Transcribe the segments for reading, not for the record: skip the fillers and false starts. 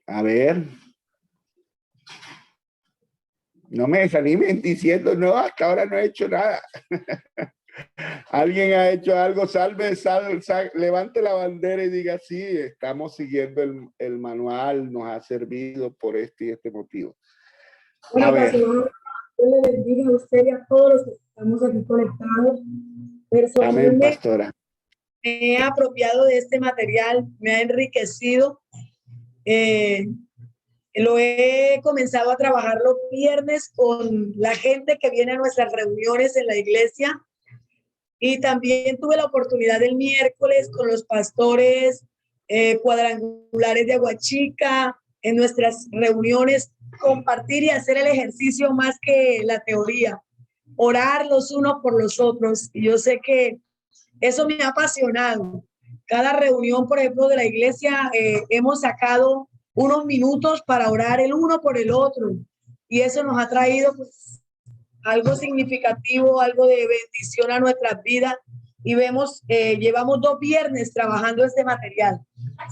A ver, no me desanimen diciendo, no, hasta ahora no he hecho nada. ¿Alguien ha hecho algo? Salve, levante la bandera y diga, sí, estamos siguiendo el manual, nos ha servido por este y este motivo. Bueno, Pastor, Dios le bendiga a usted y a todos los que estamos aquí conectados. Personalmente, amén, pastora. Me he apropiado de este material, me ha enriquecido. Lo he comenzado a trabajar los viernes con la gente que viene a nuestras reuniones en la iglesia. Y también tuve la oportunidad el miércoles con los pastores cuadrangulares de Aguachica, en nuestras reuniones, compartir y hacer el ejercicio más que la teoría, orar los unos por los otros. Y yo sé que eso me ha apasionado. Cada reunión, por ejemplo, de la iglesia, hemos sacado unos minutos para orar el uno por el otro. Y eso nos ha traído pues, algo significativo, algo de bendición a nuestras vidas. Y vemos, llevamos 2 viernes trabajando este material.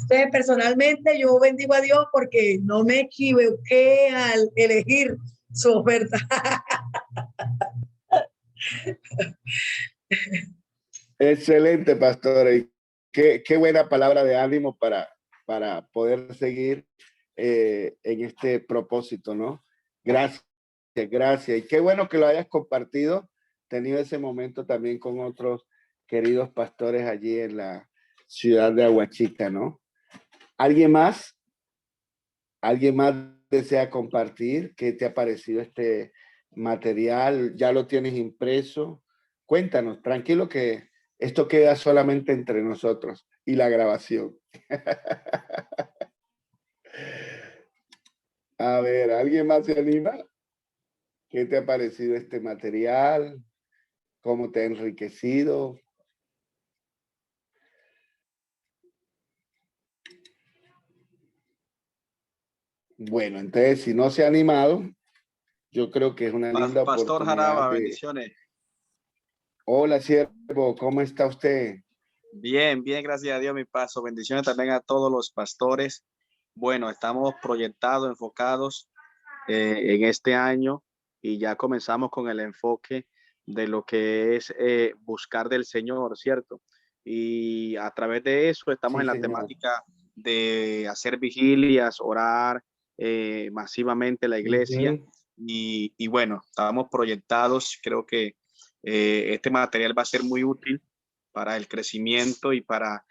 Entonces, personalmente, yo bendigo a Dios porque no me equivoqué al elegir su oferta. Excelente, pastora. Y qué buena palabra de ánimo para poder seguir en este propósito, ¿no? Gracias, gracias. Y qué bueno que lo hayas compartido, tenido ese momento también con otros queridos pastores allí en la ciudad de Aguachica, ¿no? ¿Alguien más? ¿Alguien más desea compartir? ¿Qué te ha parecido este material? ¿Ya lo tienes impreso? Cuéntanos, tranquilo que esto queda solamente entre nosotros y la grabación. A ver, ¿alguien más se anima? ¿Qué te ha parecido este material? ¿Cómo te ha enriquecido? Bueno, entonces, si no se ha animado, yo creo que es una linda Pastor oportunidad Jaraba, de... bendiciones. Hola, siervo, ¿cómo está usted? Bien, bien, gracias a Dios, mi paso. Bendiciones también a todos los pastores. Bueno, estamos proyectados, enfocados en este año y ya comenzamos con el enfoque de lo que es buscar del Señor, ¿cierto? Y a través de eso estamos Sí, en la señor. temática de hacer vigilias, orar masivamente la iglesia. Y bueno, estamos proyectados, creo que este material va a ser muy útil para el crecimiento y para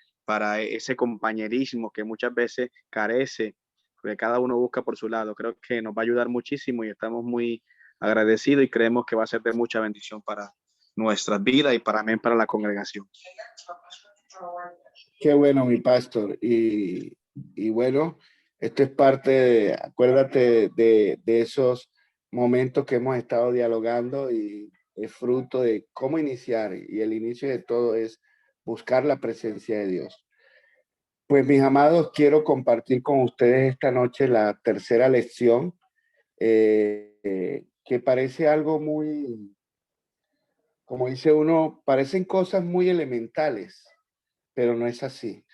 ese compañerismo que muchas veces carece, porque cada uno busca por su lado. Creo que nos va a ayudar muchísimo y estamos muy agradecidos y creemos que va a ser de mucha bendición para nuestras vidas y también para la congregación. Qué bueno, mi pastor. Y bueno, esto es parte de, acuérdate de esos momentos que hemos estado dialogando y es fruto de cómo iniciar. Y el inicio de todo es buscar la presencia de Dios. Pues mis amados, quiero compartir con ustedes esta noche la tercera lección, que parece algo muy, como dice uno, parecen cosas muy elementales, pero no es así.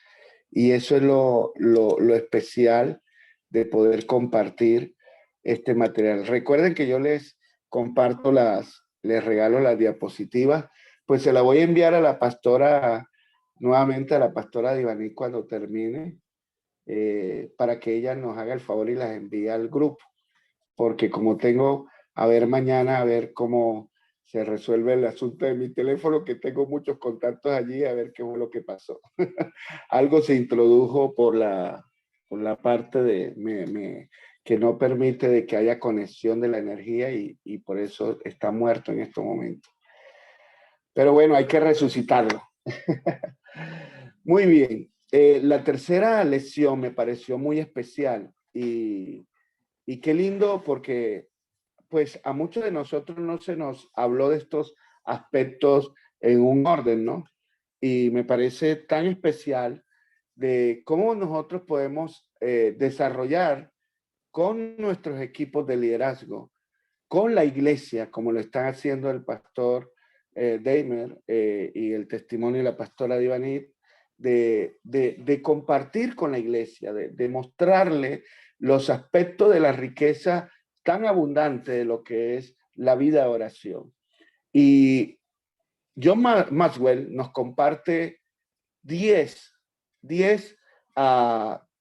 Y eso es lo especial de poder compartir este material. Recuerden que yo les comparto les regalo las diapositivas, pues se la voy a enviar a la pastora, nuevamente a la pastora Divaní cuando termine, para que ella nos haga el favor y las envíe al grupo, porque como tengo, a ver mañana, a ver cómo se resuelve el asunto de mi teléfono, que tengo muchos contactos allí, a ver qué fue lo que pasó. Algo se introdujo por la parte de que no permite de que haya conexión de la energía y por eso está muerto en estos momentos. Pero bueno, hay que resucitarlo. Muy bien. La tercera lección me pareció muy especial y qué lindo porque pues a muchos de nosotros no se nos habló de estos aspectos en un orden, ¿no? Y me parece tan especial de cómo nosotros podemos desarrollar con nuestros equipos de liderazgo, con la iglesia, como lo están haciendo el pastor Daimer y el testimonio de la pastora Divanit, de compartir con la iglesia, de mostrarle los aspectos de la riqueza tan abundante de lo que es la vida de oración. Y John Maxwell nos comparte 10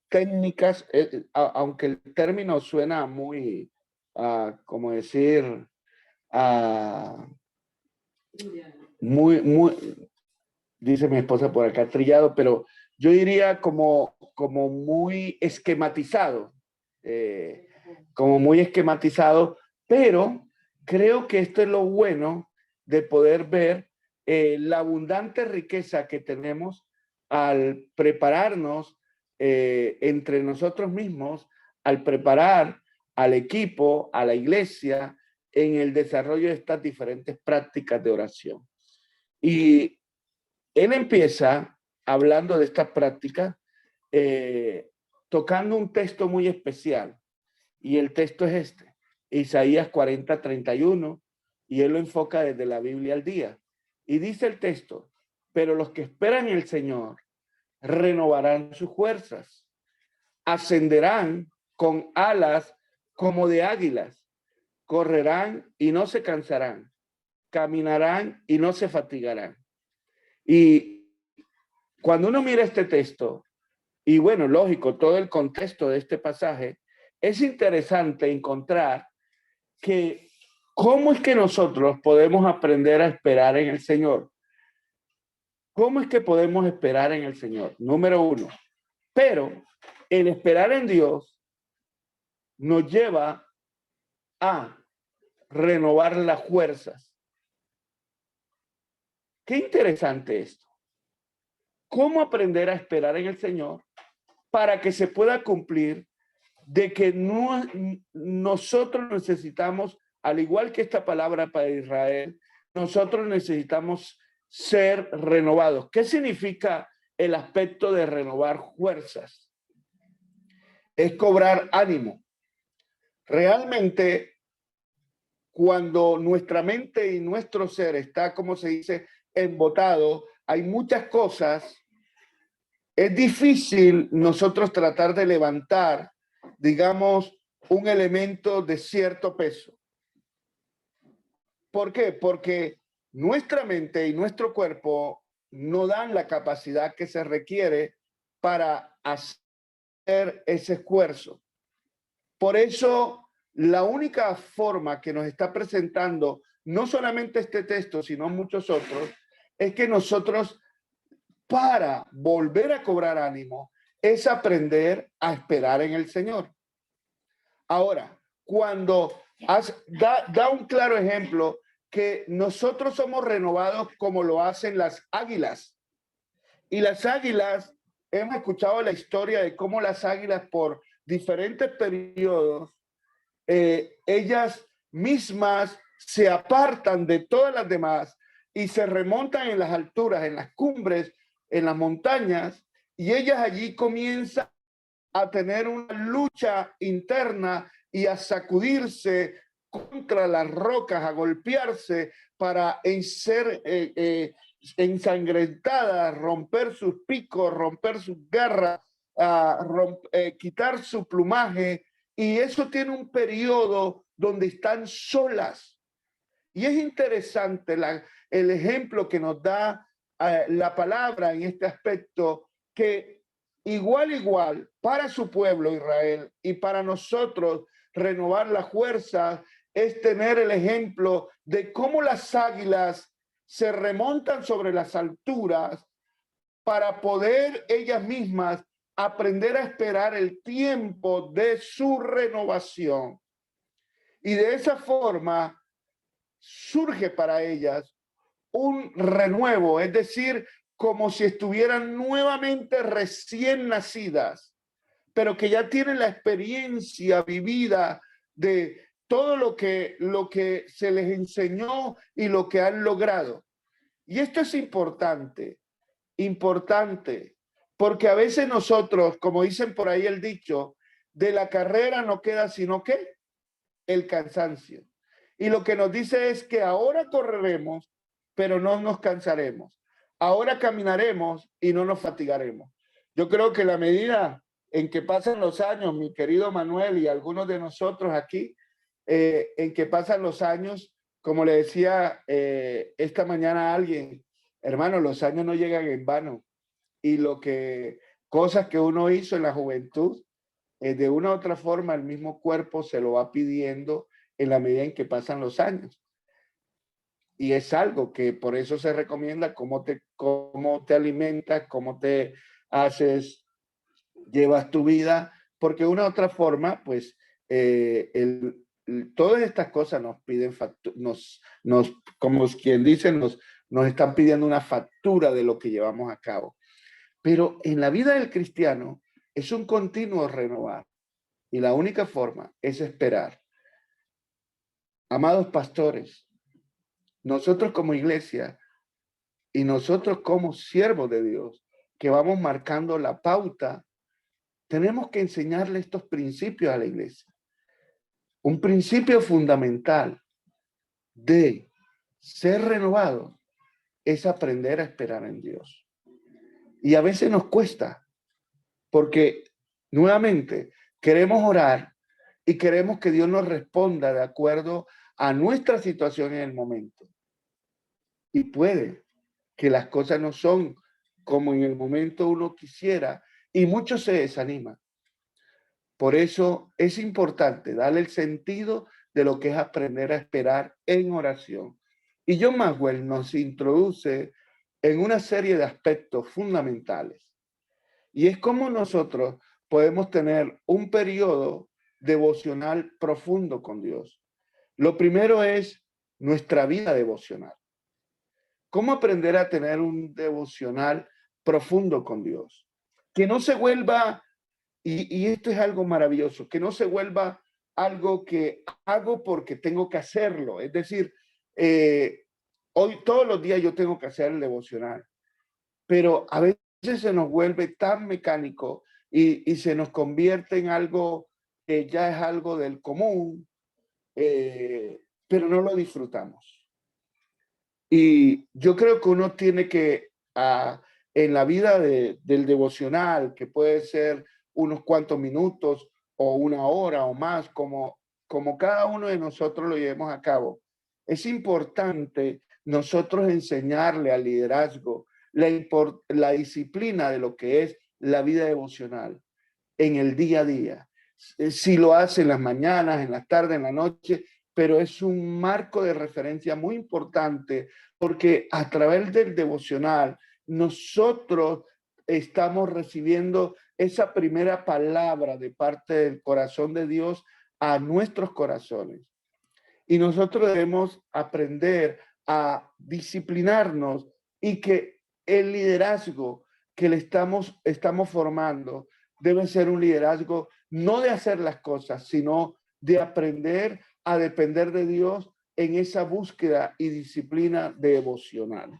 técnicas, aunque el término suena muy, como decir, muy, dice mi esposa por acá, trillado, pero yo diría como muy esquematizado, pero creo que esto es lo bueno de poder ver la abundante riqueza que tenemos al prepararnos entre nosotros mismos, al preparar al equipo, a la iglesia, en el desarrollo de estas diferentes prácticas de oración. Y él empieza hablando de estas prácticas, tocando un texto muy especial. Y el texto es este, Isaías 40:31, y él lo enfoca desde la Biblia al día. Y dice el texto, pero los que esperan en el Señor renovarán sus fuerzas, ascenderán con alas como de águilas, correrán y no se cansarán, caminarán y no se fatigarán. Y cuando uno mira este texto, y bueno, lógico, todo el contexto de este pasaje, es interesante encontrar que cómo es que nosotros podemos aprender a esperar en el Señor. ¿Cómo es que podemos esperar en el Señor? Número uno, pero el esperar en Dios nos lleva a renovar las fuerzas. Qué interesante esto. ¿Cómo aprender a esperar en el Señor para que se pueda cumplir de que nosotros necesitamos, al igual que esta palabra para Israel, nosotros necesitamos ser renovados? ¿Qué significa el aspecto de renovar fuerzas? Es cobrar ánimo. Realmente, cuando nuestra mente y nuestro ser está, como se dice, embotado, hay muchas cosas. Es difícil nosotros tratar de levantar, digamos, un elemento de cierto peso. ¿Por qué? Porque nuestra mente y nuestro cuerpo no dan la capacidad que se requiere para hacer ese esfuerzo. Por eso, la única forma que nos está presentando, no solamente este texto, sino muchos otros, es que nosotros, para volver a cobrar ánimo, es aprender a esperar en el Señor. Ahora, cuando da un claro ejemplo que nosotros somos renovados como lo hacen las águilas. Y las águilas, hemos escuchado la historia de cómo las águilas por diferentes periodos, ellas mismas se apartan de todas las demás y se remontan en las alturas, en las cumbres, en las montañas, y ellas allí comienzan a tener una lucha interna y a sacudirse contra las rocas, a golpearse para ser ensangrentadas, romper sus picos, romper sus garras, quitar su plumaje, y eso tiene un periodo donde están solas. Y es interesante el ejemplo que nos da la palabra en este aspecto, que igual, para su pueblo Israel y para nosotros renovar la fuerza, es tener el ejemplo de cómo las águilas se remontan sobre las alturas para poder ellas mismas aprender a esperar el tiempo de su renovación. Y de esa forma surge para ellas un renuevo, es decir, como si estuvieran nuevamente recién nacidas, pero que ya tienen la experiencia vivida de todo lo que se les enseñó y lo que han logrado. Y esto es importante, porque a veces nosotros, como dicen por ahí el dicho, de la carrera no queda sino que el cansancio. Y lo que nos dice es que ahora correremos, pero no nos cansaremos. ahora caminaremos y no nos fatigaremos. Yo creo que la medida en que pasan los años, mi querido Manuel y algunos de nosotros aquí, en que pasan los años, como le decía esta mañana a alguien, hermano, los años no llegan en vano. Y cosas que uno hizo en la juventud, de una u otra forma, el mismo cuerpo se lo va pidiendo en la medida en que pasan los años. Y es algo que por eso se recomienda cómo te alimentas, cómo te haces, llevas tu vida, porque de una u otra forma, pues, todas estas cosas nos piden como quien dice, nos están pidiendo una factura de lo que llevamos a cabo. Pero en la vida del cristiano es un continuo renovar y la única forma es esperar. Amados pastores, nosotros como iglesia y nosotros como siervos de Dios que vamos marcando la pauta, tenemos que enseñarle estos principios a la iglesia. Un principio fundamental de ser renovado es aprender a esperar en Dios. Y a veces nos cuesta, porque nuevamente queremos orar y queremos que Dios nos responda de acuerdo a nuestra situación en el momento. Y puede que las cosas no son como en el momento uno quisiera y muchos se desaniman. Por eso es importante darle el sentido de lo que es aprender a esperar en oración. Y John Maxwell nos introduce en una serie de aspectos fundamentales. Y es como nosotros podemos tener un periodo devocional profundo con Dios. Lo primero es nuestra vida devocional. ¿Cómo aprender a tener un devocional profundo con Dios? Que no se vuelva, y esto es algo maravilloso, que no se vuelva algo que hago porque tengo que hacerlo. Es decir, hoy todos los días yo tengo que hacer el devocional, pero a veces se nos vuelve tan mecánico y se nos convierte en algo que ya es algo del común, pero no lo disfrutamos. Y yo creo que uno tiene que, en la vida del devocional, que puede ser unos cuantos minutos o una hora o más, como cada uno de nosotros lo llevemos a cabo, es importante nosotros enseñarle al liderazgo la disciplina de lo que es la vida devocional en el día a día. Si lo hace en las mañanas, en las tardes, en la noche, pero es un marco de referencia muy importante porque a través del devocional nosotros estamos recibiendo esa primera palabra de parte del corazón de Dios a nuestros corazones. Y nosotros debemos aprender a disciplinarnos y que el liderazgo que le estamos formando debe ser un liderazgo no de hacer las cosas, sino de aprender a depender de Dios en esa búsqueda y disciplina devocional.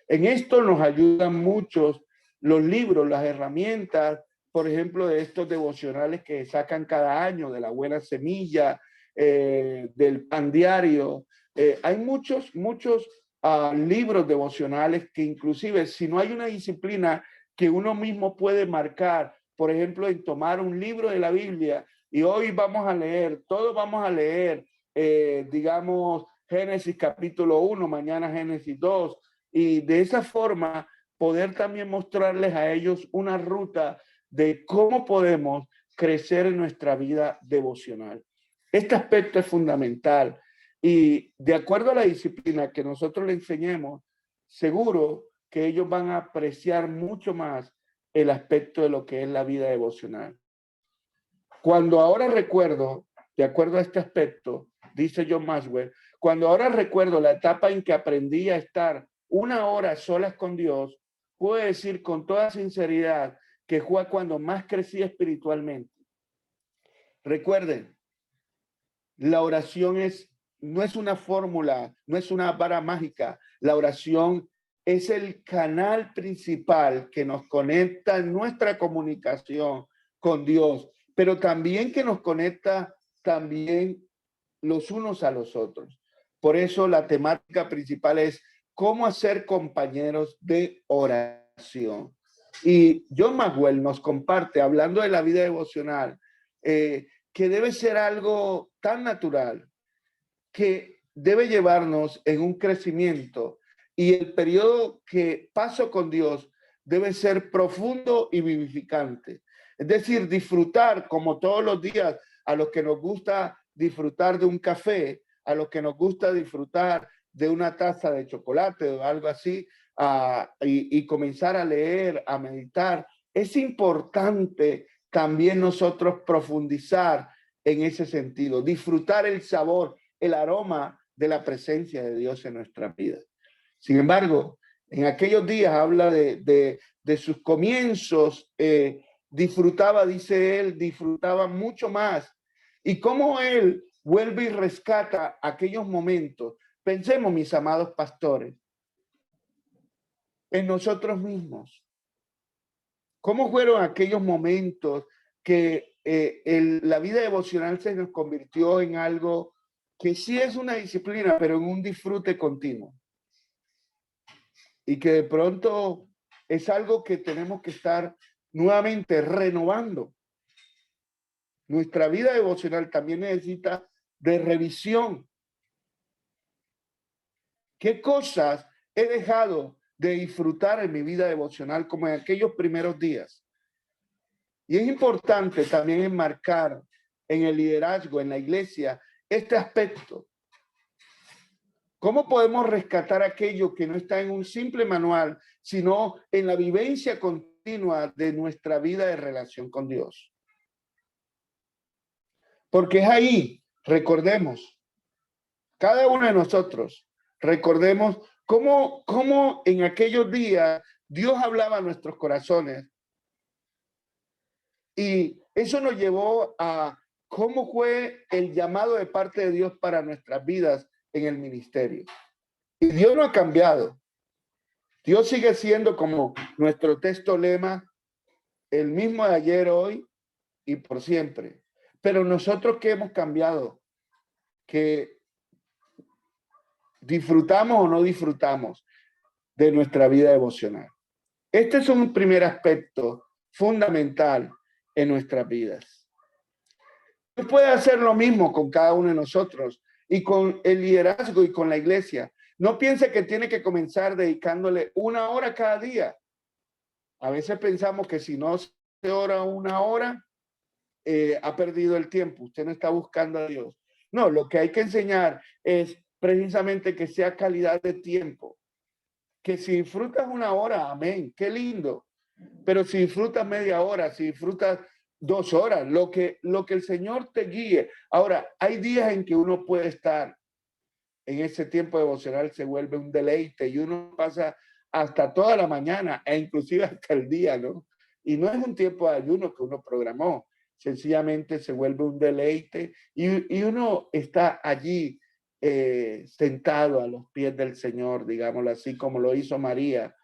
En esto nos ayudan muchos los libros, las herramientas, por ejemplo, de estos devocionales que sacan cada año, de la Buena Semilla, del Pan Diario. Hay muchos libros devocionales que inclusive si no hay una disciplina que uno mismo puede marcar, por ejemplo, en tomar un libro de la Biblia y hoy todos vamos a leer, digamos, Génesis capítulo 1, mañana Génesis 2, y de esa forma poder también mostrarles a ellos una ruta de cómo podemos crecer en nuestra vida devocional. Este aspecto es fundamental y de acuerdo a la disciplina que nosotros le enseñemos, seguro que ellos van a apreciar mucho más el aspecto de lo que es la vida devocional. Cuando ahora recuerdo, de acuerdo a este aspecto, dice John Maxwell, cuando ahora recuerdo la etapa en que aprendí a estar una hora solas con Dios, puedo decir con toda sinceridad que fue cuando más crecí espiritualmente. Recuerden, la oración no es una fórmula, no es una vara mágica. La oración es el canal principal que nos conecta en nuestra comunicación con Dios, pero también que nos conecta también los unos a los otros. Por eso la temática principal es cómo hacer compañeros de oración. Y John Maxwell nos comparte, hablando de la vida devocional, que debe ser algo tan natural, que debe llevarnos en un crecimiento, y el periodo que paso con Dios debe ser profundo y vivificante. Es decir, disfrutar como todos los días, a los que nos gusta disfrutar de un café, a los que nos gusta disfrutar de una taza de chocolate o algo así, y comenzar a leer, a meditar. Es importante también nosotros profundizar en ese sentido, disfrutar el sabor, el aroma de la presencia de Dios en nuestra vida. Sin embargo, en aquellos días habla de sus comienzos, disfrutaba, dice él, disfrutaba mucho más. Y cómo él vuelve y rescata aquellos momentos. Pensemos, mis amados pastores, en nosotros mismos. ¿Cómo fueron aquellos momentos que la vida devocional se nos convirtió en algo que sí es una disciplina, pero en un disfrute continuo? Y que de pronto es algo que tenemos que estar nuevamente renovando. Nuestra vida devocional también necesita de revisión. ¿Qué cosas he dejado de disfrutar en mi vida devocional como en aquellos primeros días? Y es importante también enmarcar en el liderazgo, en la iglesia, este aspecto. ¿Cómo podemos rescatar aquello que no está en un simple manual, sino en la vivencia continua de nuestra vida de relación con Dios? Porque es ahí, recordemos, cada uno de nosotros, recordemos cómo en aquellos días Dios hablaba a nuestros corazones. Y eso nos llevó a cómo fue el llamado de parte de Dios para nuestras vidas en el ministerio. Y Dios no ha cambiado. Dios sigue siendo, como nuestro texto lema, el mismo de ayer, hoy y por siempre. Pero nosotros, ¿qué hemos cambiado? Que disfrutamos o no disfrutamos de nuestra vida devocional. Este es un primer aspecto fundamental en nuestras vidas. Dios puede hacer lo mismo con cada uno de nosotros y con el liderazgo y con la iglesia. No piense que tiene que comenzar dedicándole 1 hora cada día. A veces pensamos que si no se ora 1 hora, ha perdido el tiempo. Usted no está buscando a Dios. No, lo que hay que enseñar es precisamente que sea calidad de tiempo. Que si disfrutas 1 hora, amén, qué lindo. Pero si disfrutas media hora, si disfrutas 2 horas, lo que el Señor te guíe. Ahora, hay días en que uno puede estar en ese tiempo devocional, se vuelve un deleite y uno pasa hasta toda la mañana e inclusive hasta el día, ¿no? Y no es un tiempo de ayuno que uno programó, sencillamente se vuelve un deleite y uno está allí sentado a los pies del Señor, digámoslo así, como lo hizo María,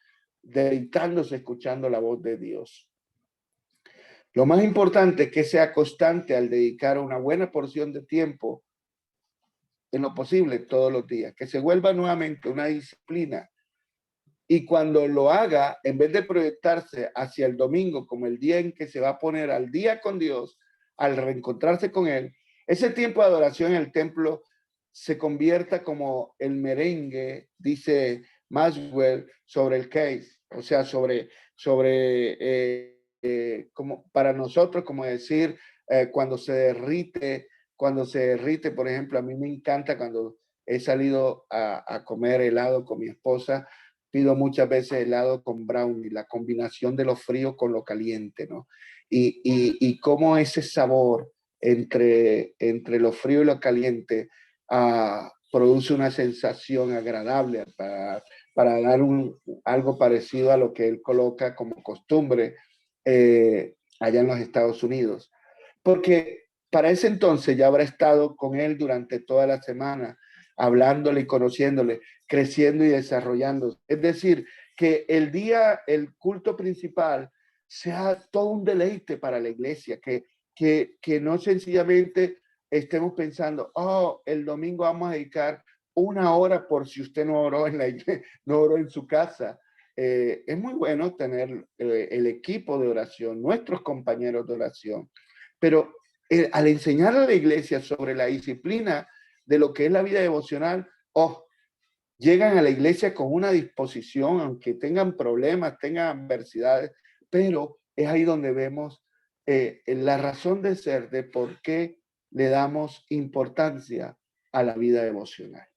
deleitándose escuchando la voz de Dios. Lo más importante es que sea constante al dedicar una buena porción de tiempo en lo posible todos los días, que se vuelva nuevamente una disciplina. Y cuando lo haga, en vez de proyectarse hacia el domingo como el día en que se va a poner al día con Dios, al reencontrarse con Él, ese tiempo de adoración en el templo se convierta como el merengue, dice Maxwell, sobre el case, o sea, como para nosotros, como decir, cuando se derrite, por ejemplo, a mí me encanta cuando he salido a comer helado con mi esposa, pido muchas veces helado con brownie, la combinación de lo frío con lo caliente, ¿no? Y cómo ese sabor entre lo frío y lo caliente produce una sensación agradable para dar algo parecido a lo que él coloca como costumbre allá en los Estados Unidos. Porque para ese entonces ya habrá estado con él durante toda la semana, hablándole y conociéndole, creciendo y desarrollando. Es decir, que el culto principal sea todo un deleite para la iglesia, que no sencillamente estemos pensando, oh, el domingo vamos a dedicar una hora por si usted no oró en la iglesia, no oró en su casa. Es muy bueno tener el equipo de oración, nuestros compañeros de oración, pero al enseñar a la iglesia sobre la disciplina de lo que es la vida devocional, llegan a la iglesia con una disposición, aunque tengan problemas, tengan adversidades, pero es ahí donde vemos la razón de ser de por qué le damos importancia a la vida devocional.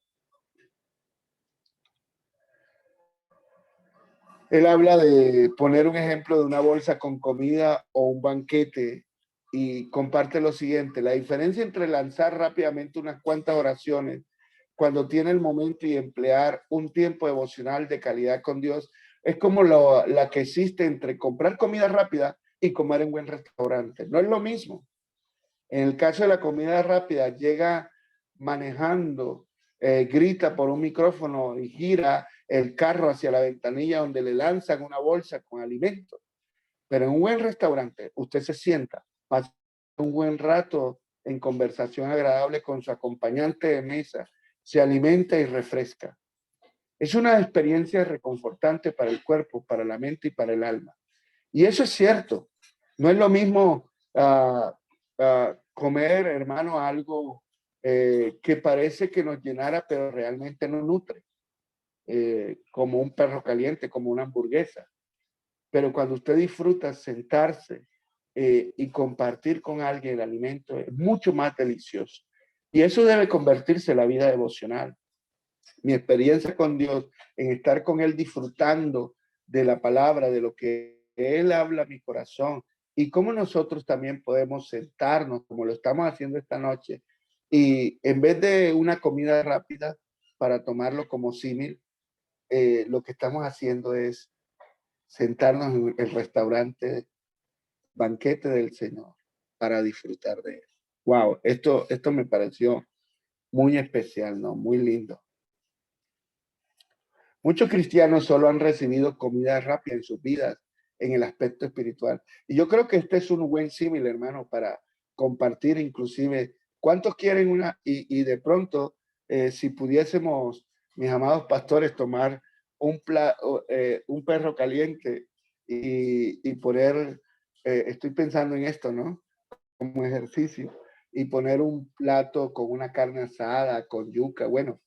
Él habla de poner un ejemplo de una bolsa con comida o un banquete y comparte lo siguiente: la diferencia entre lanzar rápidamente unas cuantas oraciones cuando tiene el momento y emplear un tiempo devocional de calidad con Dios es como la que existe entre comprar comida rápida y comer en buen restaurante. No es lo mismo. En el caso de la comida rápida, llega manejando, grita por un micrófono y gira el carro hacia la ventanilla donde le lanzan una bolsa con alimentos. Pero en un buen restaurante, usted se sienta, pasa un buen rato en conversación agradable con su acompañante de mesa, se alimenta y refresca. Es una experiencia reconfortante para el cuerpo, para la mente y para el alma. Y eso es cierto. No es lo mismo comer, hermano, algo que parece que nos llenara, pero realmente no nutre, como un perro caliente, como una hamburguesa. Pero cuando usted disfruta sentarse y compartir con alguien el alimento, es mucho más delicioso. Y eso debe convertirse en la vida devocional. Mi experiencia con Dios, en estar con Él disfrutando de la palabra, de lo que Él habla a mi corazón, y cómo nosotros también podemos sentarnos, como lo estamos haciendo esta noche, y en vez de una comida rápida, para tomarlo como símil, lo que estamos haciendo es sentarnos en el restaurante, banquete del Señor, para disfrutar de Él. Wow, esto me pareció muy especial, ¿no? Muy lindo. Muchos cristianos solo han recibido comida rápida en sus vidas en el aspecto espiritual. Y yo creo que este es un buen símil, hermano, para compartir inclusive cuántos quieren una, y de pronto, si pudiésemos, mis amados pastores, tomar un perro caliente y poner, estoy pensando en esto, ¿no? Como ejercicio, y poner un plato con una carne asada, con yuca, bueno,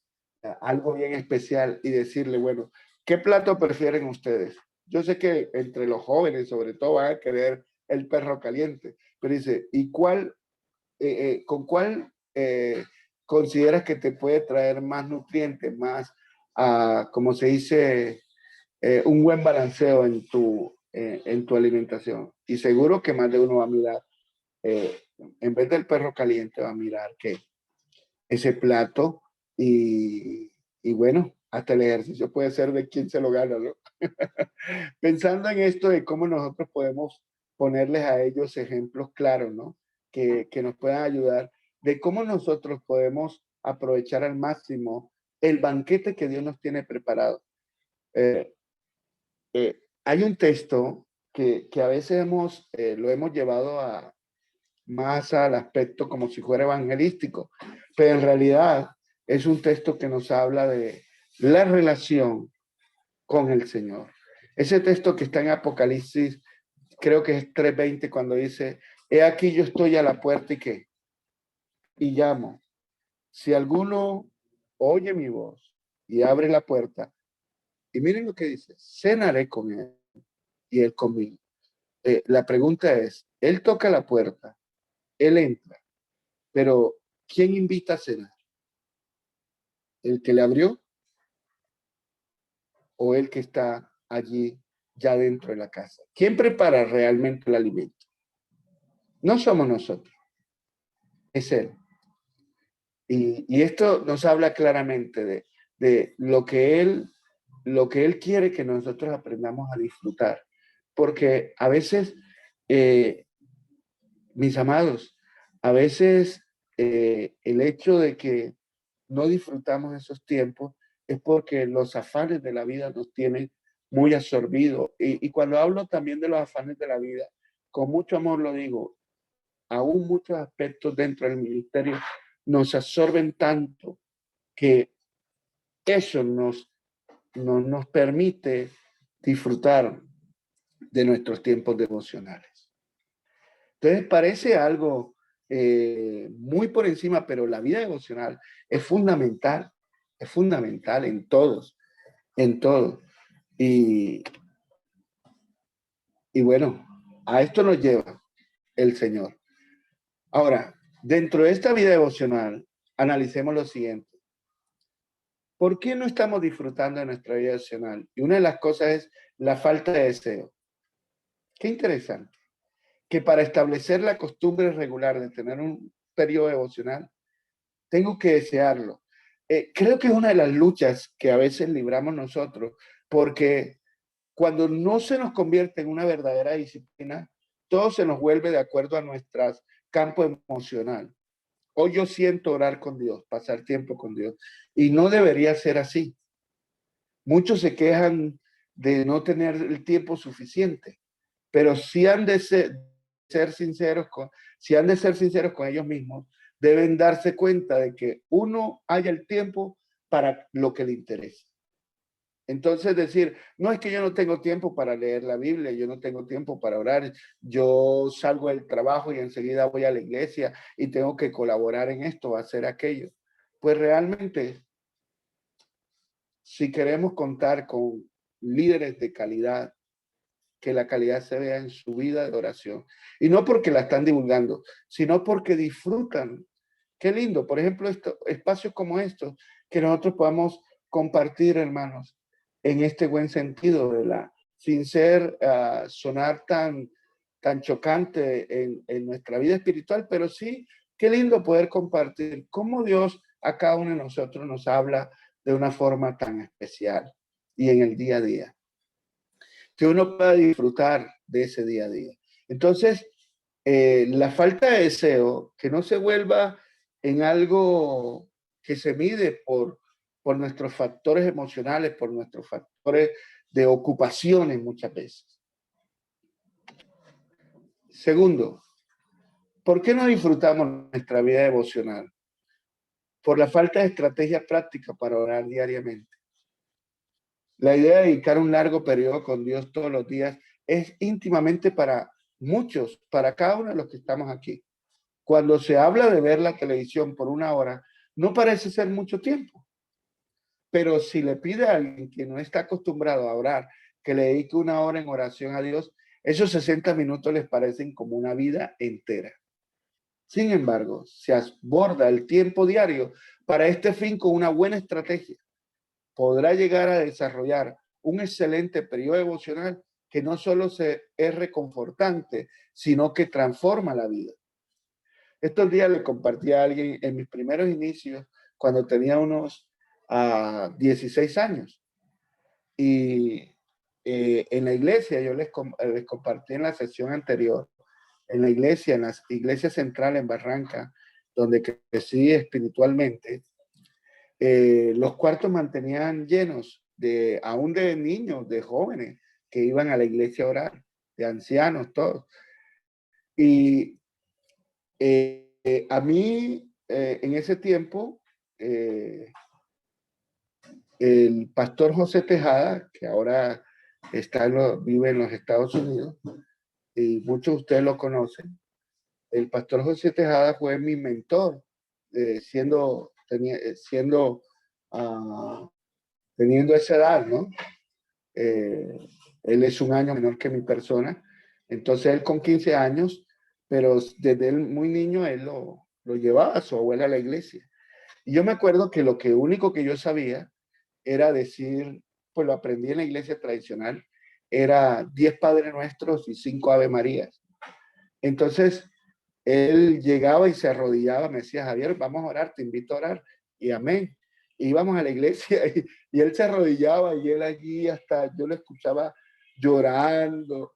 algo bien especial, y decirle, bueno, ¿qué plato prefieren ustedes? Yo sé que entre los jóvenes, sobre todo, van a querer el perro caliente, pero dice, ¿y con cuál consideras que te puede traer más nutrientes, más, como se dice, un buen balanceo en tu alimentación? Y seguro que más de uno va a mirar, eh, en vez del perro caliente, va a mirar que ese plato y bueno, hasta el ejercicio puede ser de quién se lo gana, ¿no? Pensando en esto de cómo nosotros podemos ponerles a ellos ejemplos claros, ¿no? Que nos puedan ayudar de cómo nosotros podemos aprovechar al máximo el banquete que Dios nos tiene preparado. Eh, Hay un texto que a veces lo hemos llevado más al aspecto como si fuera evangelístico, pero en realidad es un texto que nos habla de la relación con el Señor. Ese texto que está en Apocalipsis, creo que es 3:20, cuando dice, he aquí yo estoy a la puerta y llamo. Si alguno oye mi voz y abre la puerta, y miren lo que dice, cenaré con él y él conmigo. La pregunta es, él toca la puerta, él entra, pero ¿quién invita a cenar? ¿El que le abrió o el que está allí ya dentro de la casa? ¿Quién prepara realmente el alimento? No somos nosotros, es Él. Y esto nos habla claramente de lo que Él quiere que nosotros aprendamos a disfrutar. Porque a veces, mis amados, a veces el hecho de que no disfrutamos esos tiempos es porque los afanes de la vida nos tienen muy absorbidos. Y cuando hablo también de los afanes de la vida, con mucho amor lo digo, aún muchos aspectos dentro del ministerio nos absorben tanto que eso no nos permite disfrutar de nuestros tiempos devocionales. Entonces parece algo muy por encima, pero la vida devocional es fundamental en todos, en todo. Y bueno, a esto nos lleva el Señor. Ahora, dentro de esta vida devocional, analicemos lo siguiente. ¿Por qué no estamos disfrutando de nuestra vida devocional? Y una de las cosas es la falta de deseo. Qué interesante. Que para establecer la costumbre regular de tener un periodo devocional, tengo que desearlo. Creo que es una de las luchas que a veces libramos nosotros, porque cuando no se nos convierte en una verdadera disciplina, todo se nos vuelve de acuerdo a nuestro campo emocional. Hoy yo siento orar con Dios, pasar tiempo con Dios, y no debería ser así. Muchos se quejan de no tener el tiempo suficiente, pero si han de ser sinceros si han de ser sinceros con ellos mismos, deben darse cuenta de que uno haya el tiempo para lo que le interesa. Entonces decir, no es que yo no tengo tiempo para leer la Biblia, yo no tengo tiempo para orar, yo salgo del trabajo y enseguida voy a la iglesia y tengo que colaborar en esto, hacer aquello. Pues realmente, si queremos contar con líderes de calidad, que la calidad se vea en su vida de oración. Y no porque la están divulgando, sino porque disfrutan. Qué lindo, por ejemplo, espacios como estos, que nosotros podamos compartir, hermanos, en este buen sentido, sin ser, sonar tan chocante en nuestra vida espiritual, pero sí, qué lindo poder compartir cómo Dios a cada uno de nosotros nos habla de una forma tan especial y en el día a día, que uno pueda disfrutar de ese día a día. Entonces, la falta de deseo, que no se vuelva en algo que se mide por nuestros factores emocionales, por nuestros factores de ocupaciones muchas veces. Segundo, ¿por qué no disfrutamos nuestra vida devocional? Por la falta de estrategia práctica para orar diariamente. La idea de dedicar un largo periodo con Dios todos los días es íntimamente para muchos, para cada uno de los que estamos aquí. Cuando se habla de ver la televisión por 1 hora, no parece ser mucho tiempo. Pero si le pide a alguien que no está acostumbrado a orar, que le dedique 1 hora en oración a Dios, esos 60 minutos les parecen como una vida entera. Sin embargo, se aborda el tiempo diario para este fin con una buena estrategia. Podrá llegar a desarrollar un excelente periodo devocional que no solo es reconfortante, sino que transforma la vida. Estos días le compartí a alguien en mis primeros inicios, cuando tenía unos 16 años. Y en la iglesia, yo les compartí en la sesión anterior, en la iglesia central en Barranca, donde crecí espiritualmente, los cuartos mantenían llenos aún de niños, de jóvenes que iban a la iglesia a orar, de ancianos, todos. Y a mí, en ese tiempo, el pastor José Tejada, que ahora vive en los Estados Unidos, y muchos de ustedes lo conocen, el pastor José Tejada fue mi mentor, teniendo esa edad, ¿no? Él es 1 año menor que mi persona, entonces él con 15 años, pero desde él muy niño, él lo llevaba a su abuela a la iglesia. Y yo me acuerdo que lo único que yo sabía era decir, pues lo aprendí en la iglesia tradicional, era 10 Padre Nuestros y 5 Ave Marías. Entonces, él llegaba y se arrodillaba, me decía, Javier, vamos a orar, te invito a orar, y amén. Íbamos a la iglesia y él se arrodillaba y él allí hasta, yo lo escuchaba llorando,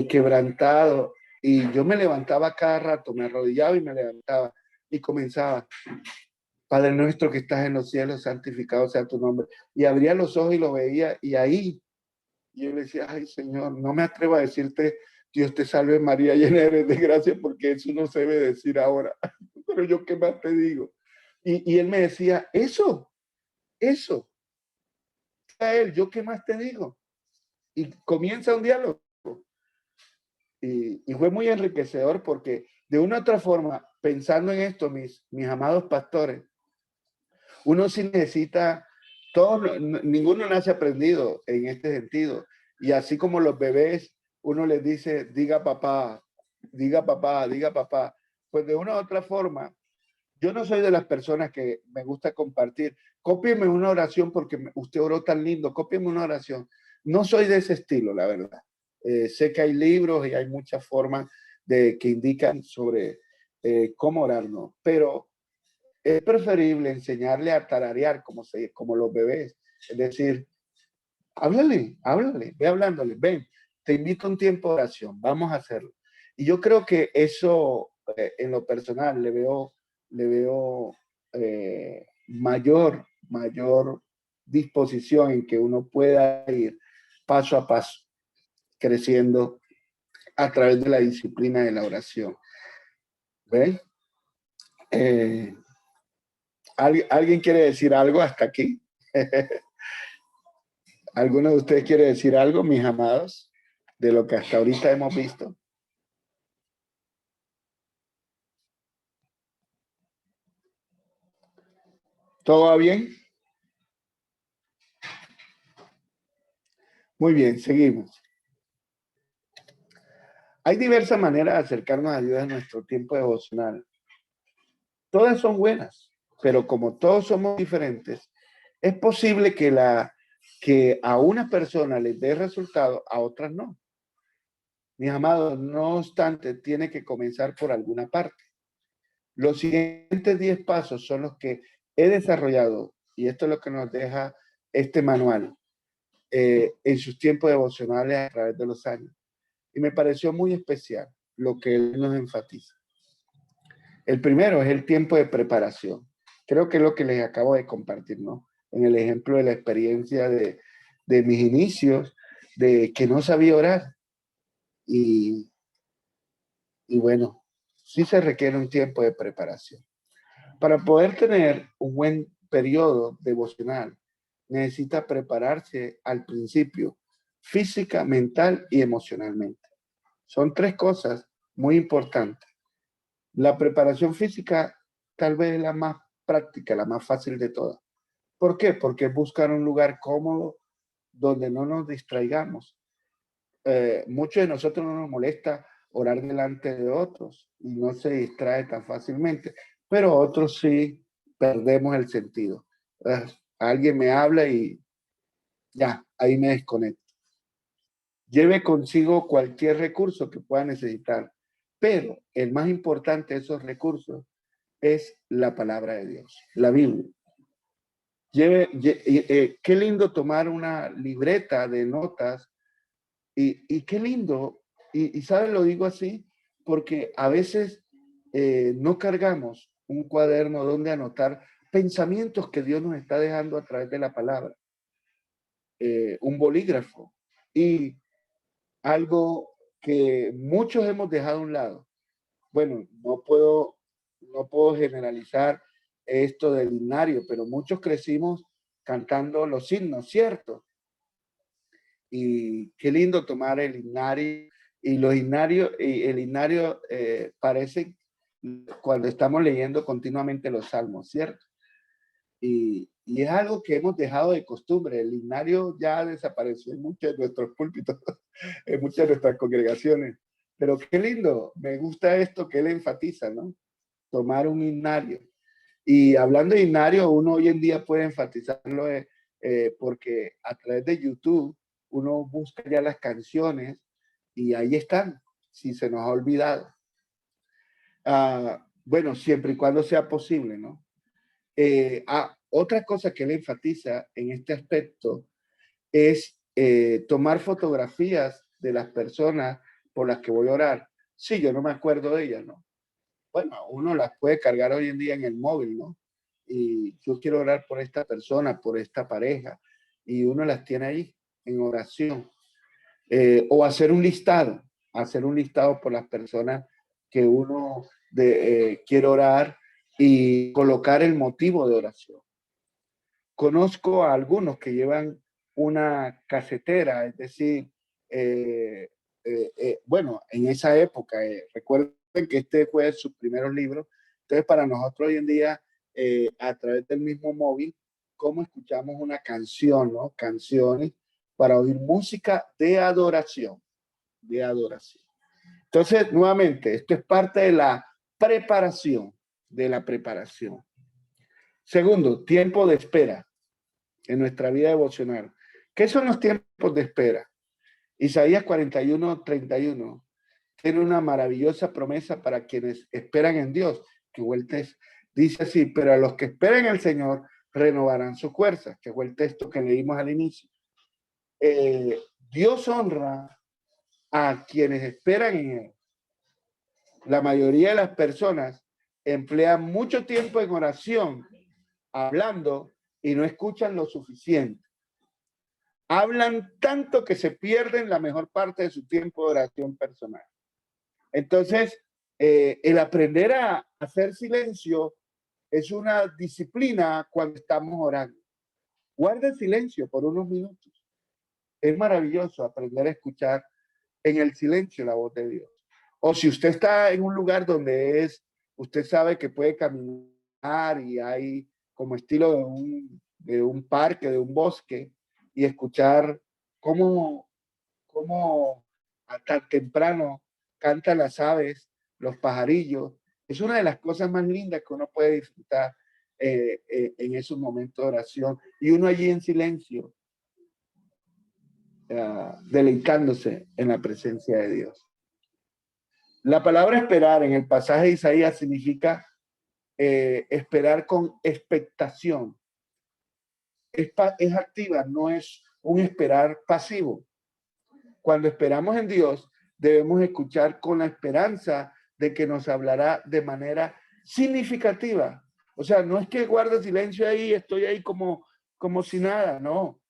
quebrantado, y yo me levantaba cada rato, me arrodillaba y me levantaba y comenzaba, Padre nuestro que estás en los cielos, santificado sea tu nombre. Y abría los ojos y lo veía, y ahí yo le decía, ay Señor, no me atrevo a decirte, Dios te salve María, llena eres de gracia, porque eso no se debe decir ahora. Pero yo qué más te digo. Y él me decía, eso. a él, ¿yo qué más te digo? Y comienza un diálogo. Y fue muy enriquecedor porque de una u otra forma, pensando en esto, mis amados pastores, uno sí necesita, todos, ninguno nace aprendido en este sentido. Y así como los bebés, uno les dice, diga papá, diga papá, diga papá. Pues de una u otra forma, yo no soy de las personas que me gusta compartir. Cópieme una oración porque usted oró tan lindo, cópieme una oración. No soy de ese estilo, la verdad. Sé que hay libros y hay muchas formas que indican sobre cómo orar, ¿no? Pero es preferible enseñarle a tararear como los bebés. Es decir, háblale, ve hablándole, ven, te invito a un tiempo de oración, vamos a hacerlo. Y yo creo que eso, en lo personal, le veo mayor disposición en que uno pueda ir paso a paso, creciendo a través de la disciplina de la oración. ¿Ven? ¿Alguien quiere decir algo hasta aquí? ¿Alguno de ustedes quiere decir algo, mis amados, de lo que hasta ahorita hemos visto? ¿Todo va bien? Muy bien, seguimos. Hay diversas maneras de acercarnos a Dios en nuestro tiempo devocional. Todas son buenas, pero como todos somos diferentes, es posible que a una persona les dé resultado, a otras no. Mis amados, no obstante, tiene que comenzar por alguna parte. Los siguientes 10 pasos son los que he desarrollado, y esto es lo que nos deja este manual en sus tiempos devocionales a través de los años. Y me pareció muy especial lo que él nos enfatiza. El primero es el tiempo de preparación. Creo que es lo que les acabo de compartir, ¿no? En el ejemplo de la experiencia de mis inicios, de que no sabía orar. Y bueno, sí se requiere un tiempo de preparación. Para poder tener un buen periodo devocional, necesita prepararse al principio, física, mental y emocionalmente. Son tres cosas muy importantes. La preparación física tal vez es la más práctica, la más fácil de todas. ¿Por qué? Porque buscar un lugar cómodo donde no nos distraigamos. Muchos de nosotros no nos molesta orar delante de otros y no se distrae tan fácilmente, pero otros sí perdemos el sentido. Alguien me habla y ya, ahí me desconecto. Lleve consigo cualquier recurso que pueda necesitar, pero el más importante de esos recursos es la palabra de Dios, la Biblia. Qué lindo tomar una libreta de notas y qué lindo, y ¿sabes? Lo digo así porque a veces no cargamos un cuaderno donde anotar pensamientos que Dios nos está dejando a través de la palabra, un bolígrafo y algo que muchos hemos dejado a un lado. Bueno, no puedo generalizar esto del himnario, pero muchos crecimos cantando los himnos, ¿cierto? Y qué lindo tomar el himnario y los himnarios, y el himnario parece cuando estamos leyendo continuamente los salmos, ¿cierto? Y es algo que hemos dejado de costumbre. El himnario ya desapareció en muchos de nuestros púlpitos, en muchas de nuestras congregaciones. Pero qué lindo, me gusta esto que él enfatiza, ¿no? Tomar un himnario. Y hablando de himnario, uno hoy en día puede enfatizarlo porque a través de YouTube uno busca ya las canciones y ahí están, si se nos ha olvidado. Bueno, siempre y cuando sea posible, ¿no? Otra cosa que él enfatiza en este aspecto es tomar fotografías de las personas por las que voy a orar. Sí, yo no me acuerdo de ellas, ¿no? Bueno, uno las puede cargar hoy en día en el móvil, ¿no? Y yo quiero orar por esta persona, por esta pareja, y uno las tiene ahí en oración. O hacer un listado por las personas que uno quiere orar y colocar el motivo de oración. Conozco a algunos que llevan una casetera, es decir, bueno, en esa época, recuerden que este fue sus primeros libros, entonces para nosotros hoy en día, a través del mismo móvil, cómo escuchamos una canción, ¿no? Canciones para oír música de adoración, de adoración. Entonces, nuevamente, esto es parte de la preparación, de la preparación. Segundo, tiempo de espera en nuestra vida devocional. ¿Qué son los tiempos de espera? Isaías 41:31 tiene una maravillosa promesa para quienes esperan en Dios, que vueltes, dice así, pero a los que esperan en el Señor renovarán sus fuerzas, que fue el texto que leímos al inicio. Dios honra a quienes esperan en Él. La mayoría de las personas emplean mucho tiempo en oración, hablando, y no escuchan lo suficiente. Hablan tanto que se pierden la mejor parte de su tiempo de oración personal. Entonces, el aprender a hacer silencio es una disciplina cuando estamos orando. Guarde silencio por unos minutos. Es maravilloso aprender a escuchar en el silencio la voz de Dios. O si usted está en un lugar donde usted sabe que puede caminar y hay como estilo de un parque, de un bosque, y escuchar cómo tan temprano cantan las aves, los pajarillos. Es una de las cosas más lindas que uno puede disfrutar en esos momentos de oración. Y uno allí en silencio, deleitándose en la presencia de Dios. La palabra esperar en el pasaje de Isaías significa esperar con expectación. Es activa, no es un esperar pasivo. Cuando esperamos en Dios, debemos escuchar con la esperanza de que nos hablará de manera significativa. O sea, no es que guarde silencio ahí, estoy ahí como si nada, no.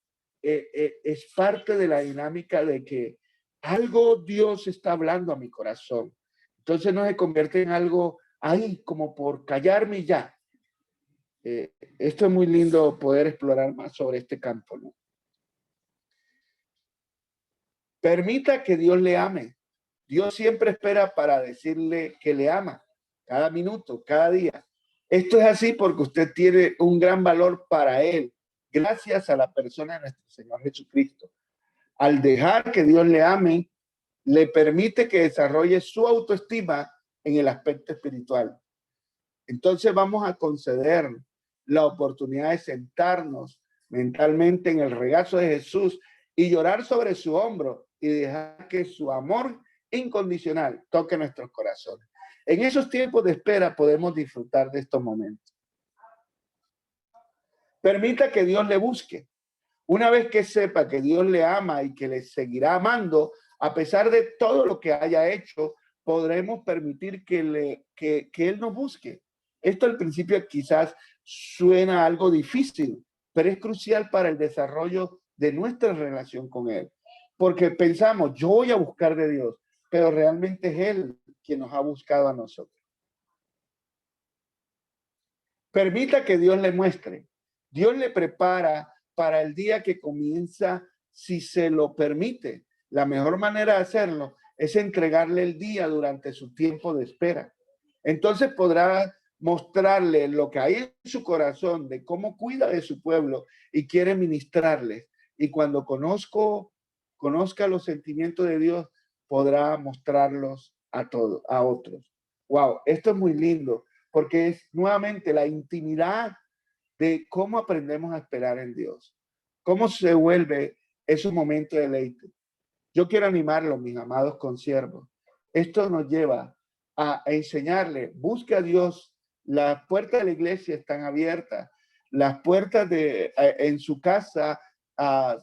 Es parte de la dinámica de que algo Dios está hablando a mi corazón. Entonces no se convierte en algo ahí como por callarme y ya. Esto es muy lindo poder explorar más sobre este campo, ¿no? Permita que Dios le ame. Dios siempre espera para decirle que le ama, cada minuto, cada día. Esto es así porque usted tiene un gran valor para Él, gracias a la persona de nuestro Señor Jesucristo. Al dejar que Dios le ame, le permite que desarrolle su autoestima en el aspecto espiritual. Entonces vamos a conceder la oportunidad de sentarnos mentalmente en el regazo de Jesús y llorar sobre su hombro y dejar que su amor incondicional toque nuestros corazones. En esos tiempos de espera podemos disfrutar de estos momentos. Permita que Dios le busque. Una vez que sepa que Dios le ama y que le seguirá amando, a pesar de todo lo que haya hecho, podremos permitir que Él nos busque. Esto al principio quizás suena algo difícil, pero es crucial para el desarrollo de nuestra relación con Él. Porque pensamos, yo voy a buscar de Dios, pero realmente es Él quien nos ha buscado a nosotros. Permita que Dios le muestre. Dios le prepara para el día que comienza, si se lo permite. La mejor manera de hacerlo es entregarle el día durante su tiempo de espera. Entonces podrá mostrarle lo que hay en su corazón de cómo cuida de su pueblo y quiere ministrarles. Y cuando conozca los sentimientos de Dios, podrá mostrarlos a otros. Wow, esto es muy lindo porque es nuevamente la intimidad de cómo aprendemos a esperar en Dios, cómo se vuelve ese momento de deleite. Yo quiero animarlos, mis amados consiervos. Esto nos lleva a enseñarle, busque a Dios. Las puertas de la iglesia están abiertas, las puertas en su casa,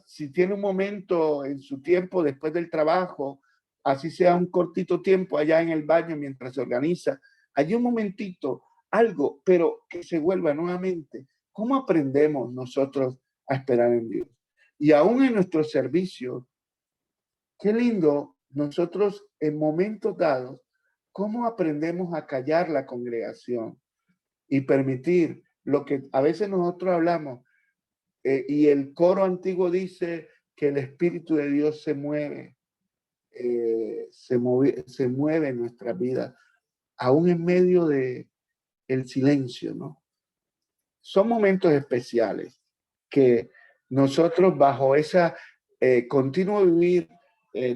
si tiene un momento en su tiempo después del trabajo, así sea un cortito tiempo allá en el baño mientras se organiza, hay un momentito, algo, pero que se vuelva nuevamente. ¿Cómo aprendemos nosotros a esperar en Dios? Y aún en nuestro servicio, qué lindo nosotros en momentos dados, cómo aprendemos a callar la congregación y permitir lo que a veces nosotros hablamos, y el coro antiguo dice que el Espíritu de Dios se mueve, se mueve en nuestra vida, aún en medio de el silencio, ¿no? Son momentos especiales que nosotros bajo esa continuo vivir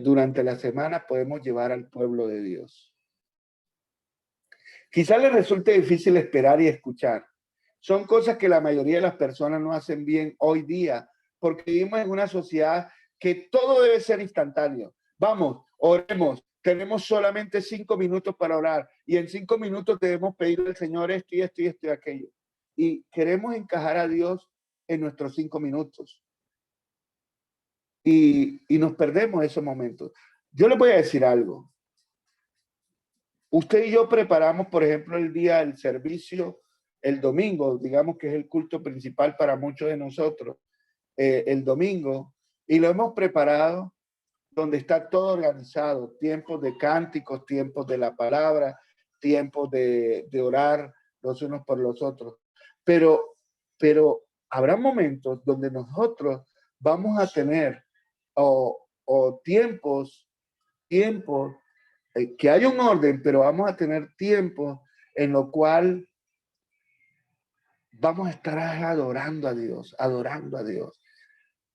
durante la semana podemos llevar al pueblo de Dios. Quizá les resulte difícil esperar y escuchar. Son cosas que la mayoría de las personas no hacen bien hoy día, porque vivimos en una sociedad que todo debe ser instantáneo. Vamos, oremos. Tenemos solamente 5 minutos para orar y en 5 minutos debemos pedir al Señor esto y esto y esto y aquello. Y queremos encajar a Dios en nuestros 5 minutos. Y nos perdemos esos momentos. Yo les voy a decir algo. Usted y yo preparamos, por ejemplo, el día del servicio, el domingo, digamos que es el culto principal para muchos de nosotros, el domingo, y lo hemos preparado donde está todo organizado, tiempos de cánticos, tiempos de la palabra, tiempos de orar los unos por los otros. Pero habrá momentos donde nosotros vamos a tener tiempos que hay un orden, pero vamos a tener tiempos en lo cual vamos a estar adorando a Dios, adorando a Dios.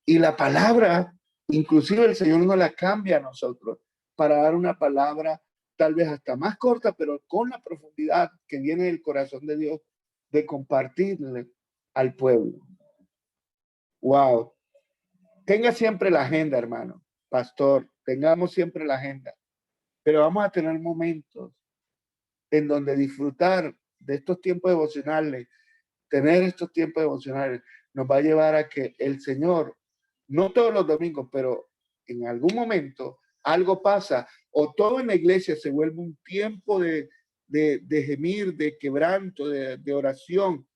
Y la palabra, inclusive el Señor nos la cambia a nosotros para dar una palabra tal vez hasta más corta, pero con la profundidad que viene del corazón de Dios de compartirle al pueblo. Wow. Tenga siempre la agenda, hermano, pastor, tengamos siempre la agenda, pero vamos a tener momentos en donde disfrutar de estos tiempos devocionales, tener estos tiempos devocionales, nos va a llevar a que el Señor, no todos los domingos, pero en algún momento algo pasa, o todo en la iglesia se vuelve un tiempo de gemir, de quebranto, de oración.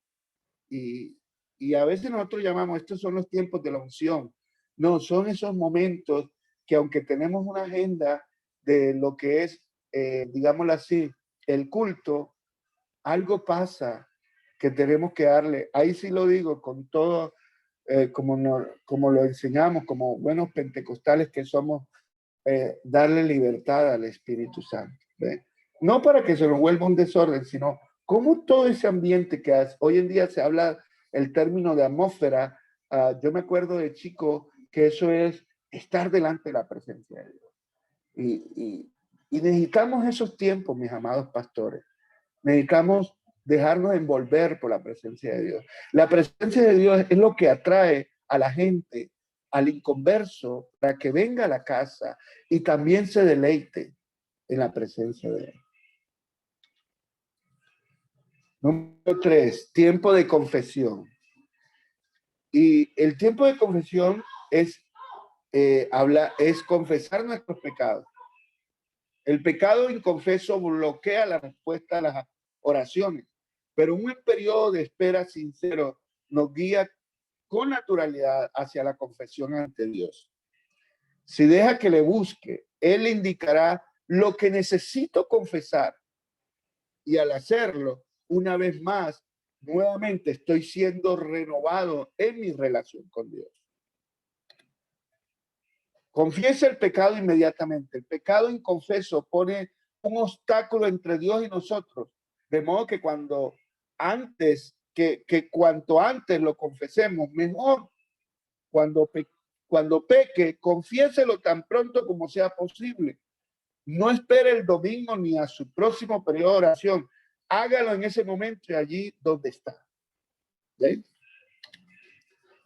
Y a veces nosotros llamamos, estos son los tiempos de la unción. No, son esos momentos que aunque tenemos una agenda de lo que es, digámoslo así, el culto, algo pasa que tenemos que darle, ahí sí lo digo con todo, como lo enseñamos, como buenos pentecostales que somos, darle libertad al Espíritu Santo. ¿Ve? No para que se nos vuelva un desorden, sino como todo ese ambiente que hoy en día se habla el término de atmósfera. Yo me acuerdo de chico que eso es estar delante de la presencia de Dios. Y necesitamos esos tiempos, mis amados pastores. Necesitamos dejarnos envolver por la presencia de Dios. La presencia de Dios es lo que atrae a la gente, al inconverso, para que venga a la casa y también se deleite en la presencia de Él. Número 3, tiempo de confesión. Y el tiempo de confesión es confesar nuestros pecados. El pecado inconfeso bloquea la respuesta a las oraciones, pero un periodo de espera sincero nos guía con naturalidad hacia la confesión ante Dios. Si deja que le busque, Él le indicará lo que necesito confesar. Y al hacerlo, una vez más, nuevamente estoy siendo renovado en mi relación con Dios. Confiesa el pecado inmediatamente. El pecado inconfeso pone un obstáculo entre Dios y nosotros. De modo que cuanto antes lo confesemos, mejor. Cuando peque, confiéselo tan pronto como sea posible. No espere el domingo ni a su próximo periodo de oración. Hágalo en ese momento y allí donde está. ¿Sí?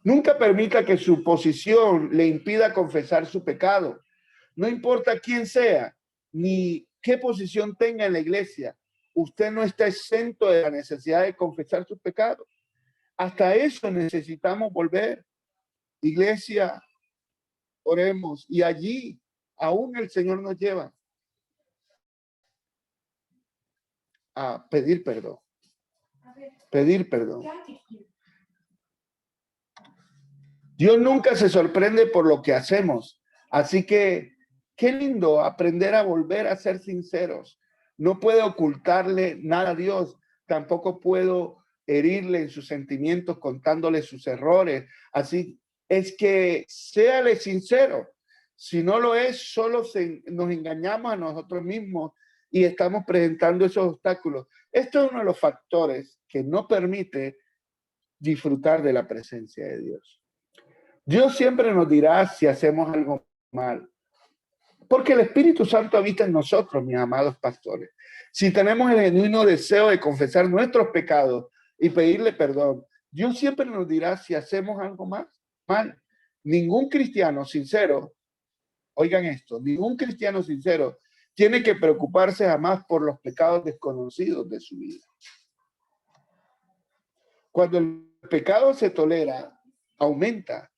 Nunca permita que su posición le impida confesar su pecado. No importa quién sea, ni qué posición tenga en la iglesia. Usted no está exento de la necesidad de confesar sus pecados. Hasta eso necesitamos volver. Iglesia, oremos. Y allí aún el Señor nos lleva a pedir perdón. Pedir perdón. Dios nunca se sorprende por lo que hacemos. Así que qué lindo aprender a volver a ser sinceros. No puedo ocultarle nada a Dios. Tampoco puedo herirle en sus sentimientos, contándole sus errores. Así es que séale sincero. Si no lo es, solo nos engañamos a nosotros mismos y estamos presentando esos obstáculos. Esto es uno de los factores que no permite disfrutar de la presencia de Dios. Dios siempre nos dirá si hacemos algo mal, porque el Espíritu Santo habita en nosotros, mis amados pastores. Si tenemos el genuino deseo de confesar nuestros pecados y pedirle perdón, Dios siempre nos dirá si hacemos algo mal. Ningún cristiano sincero, oigan esto, ningún cristiano sincero tiene que preocuparse jamás por los pecados desconocidos de su vida. Cuando el pecado se tolera, aumenta.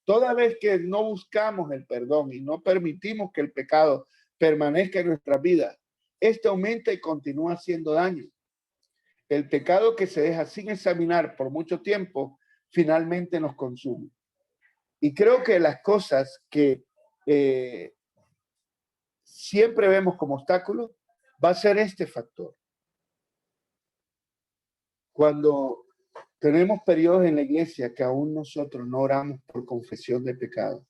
Toda vez que no buscamos el perdón y no permitimos que el pecado permanezca en nuestra vida, este aumenta y continúa haciendo daño. El pecado que se deja sin examinar por mucho tiempo, finalmente nos consume. Y creo que las cosas que siempre vemos como obstáculos, va a ser este factor. Cuando tenemos periodos en la iglesia que aún nosotros no oramos por confesión de pecado,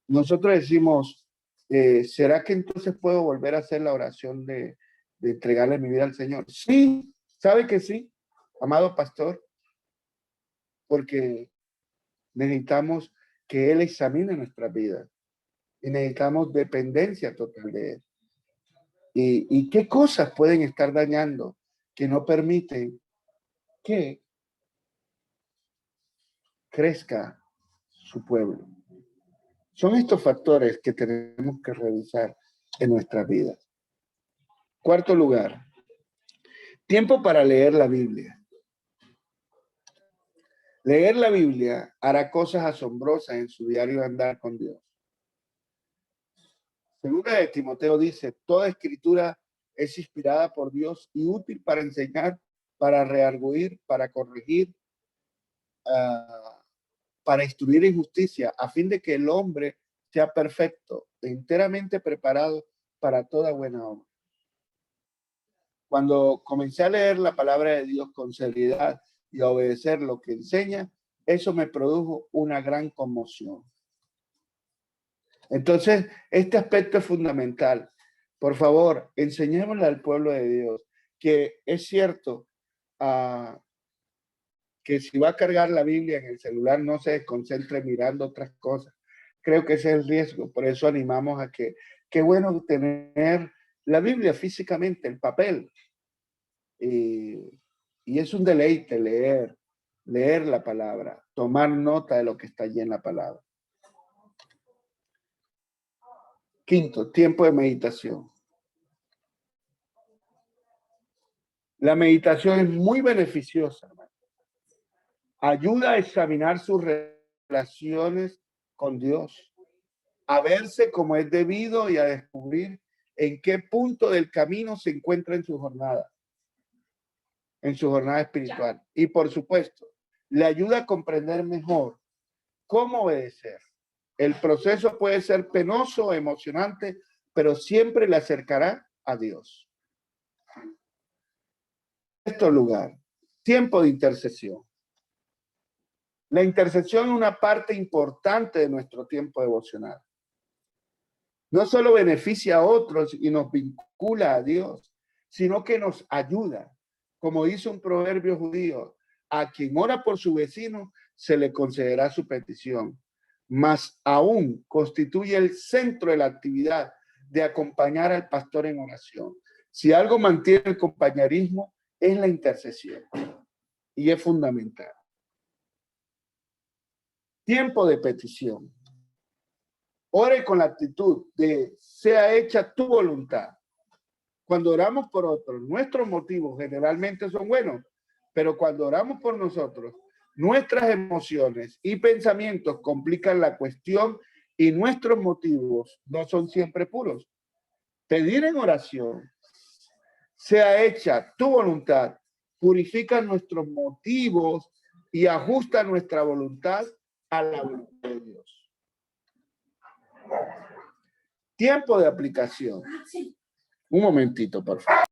nosotros decimos, ¿será que entonces puedo volver a hacer la oración de entregarle mi vida al Señor? Sí, sabe que sí, amado pastor, porque necesitamos que Él examine nuestra vida y necesitamos dependencia total de Él. ¿Y qué cosas pueden estar dañando que no permiten que crezca su pueblo? Son estos factores que tenemos que revisar en nuestras vidas. Cuarto lugar, tiempo para leer la Biblia. Leer la Biblia hará cosas asombrosas en su diario andar con Dios. Segunda de Timoteo dice, toda escritura es inspirada por Dios y útil para enseñar, para redarguir, para corregir, para instruir en justicia, a fin de que el hombre sea perfecto, enteramente preparado para toda buena obra. Cuando comencé a leer la palabra de Dios con seriedad y a obedecer lo que enseña, eso me produjo una gran conmoción. Entonces, este aspecto es fundamental. Por favor, enseñémosle al pueblo de Dios que es cierto que si va a cargar la Biblia en el celular, no se desconcentre mirando otras cosas. Creo que ese es el riesgo. Por eso animamos a que, qué bueno tener la Biblia físicamente, el papel. Y es un deleite leer la palabra, tomar nota de lo que está allí en la palabra. Quinto, tiempo de meditación. La meditación es muy beneficiosa, hermano. Ayuda a examinar sus relaciones con Dios, a verse como es debido y a descubrir en qué punto del camino se encuentra en su jornada espiritual. Y por supuesto, le ayuda a comprender mejor cómo obedecer. El proceso puede ser penoso, emocionante, pero siempre le acercará a Dios. En este lugar, tiempo de intercesión. La intercesión es una parte importante de nuestro tiempo devocional. No solo beneficia a otros y nos vincula a Dios, sino que nos ayuda. Como dice un proverbio judío, a quien ora por su vecino se le concederá su petición, mas aún constituye el centro de la actividad de acompañar al pastor en oración. Si algo mantiene el compañerismo, es la intercesión y es fundamental. Tiempo de petición. Ore con la actitud de sea hecha tu voluntad. Cuando oramos por otros, nuestros motivos generalmente son buenos, pero cuando oramos por nosotros, nuestras emociones y pensamientos complican la cuestión y nuestros motivos no son siempre puros. Pedir en oración, sea hecha tu voluntad, purifica nuestros motivos y ajusta nuestra voluntad a la voluntad de Dios. Tiempo de aplicación. Un momentito, por favor.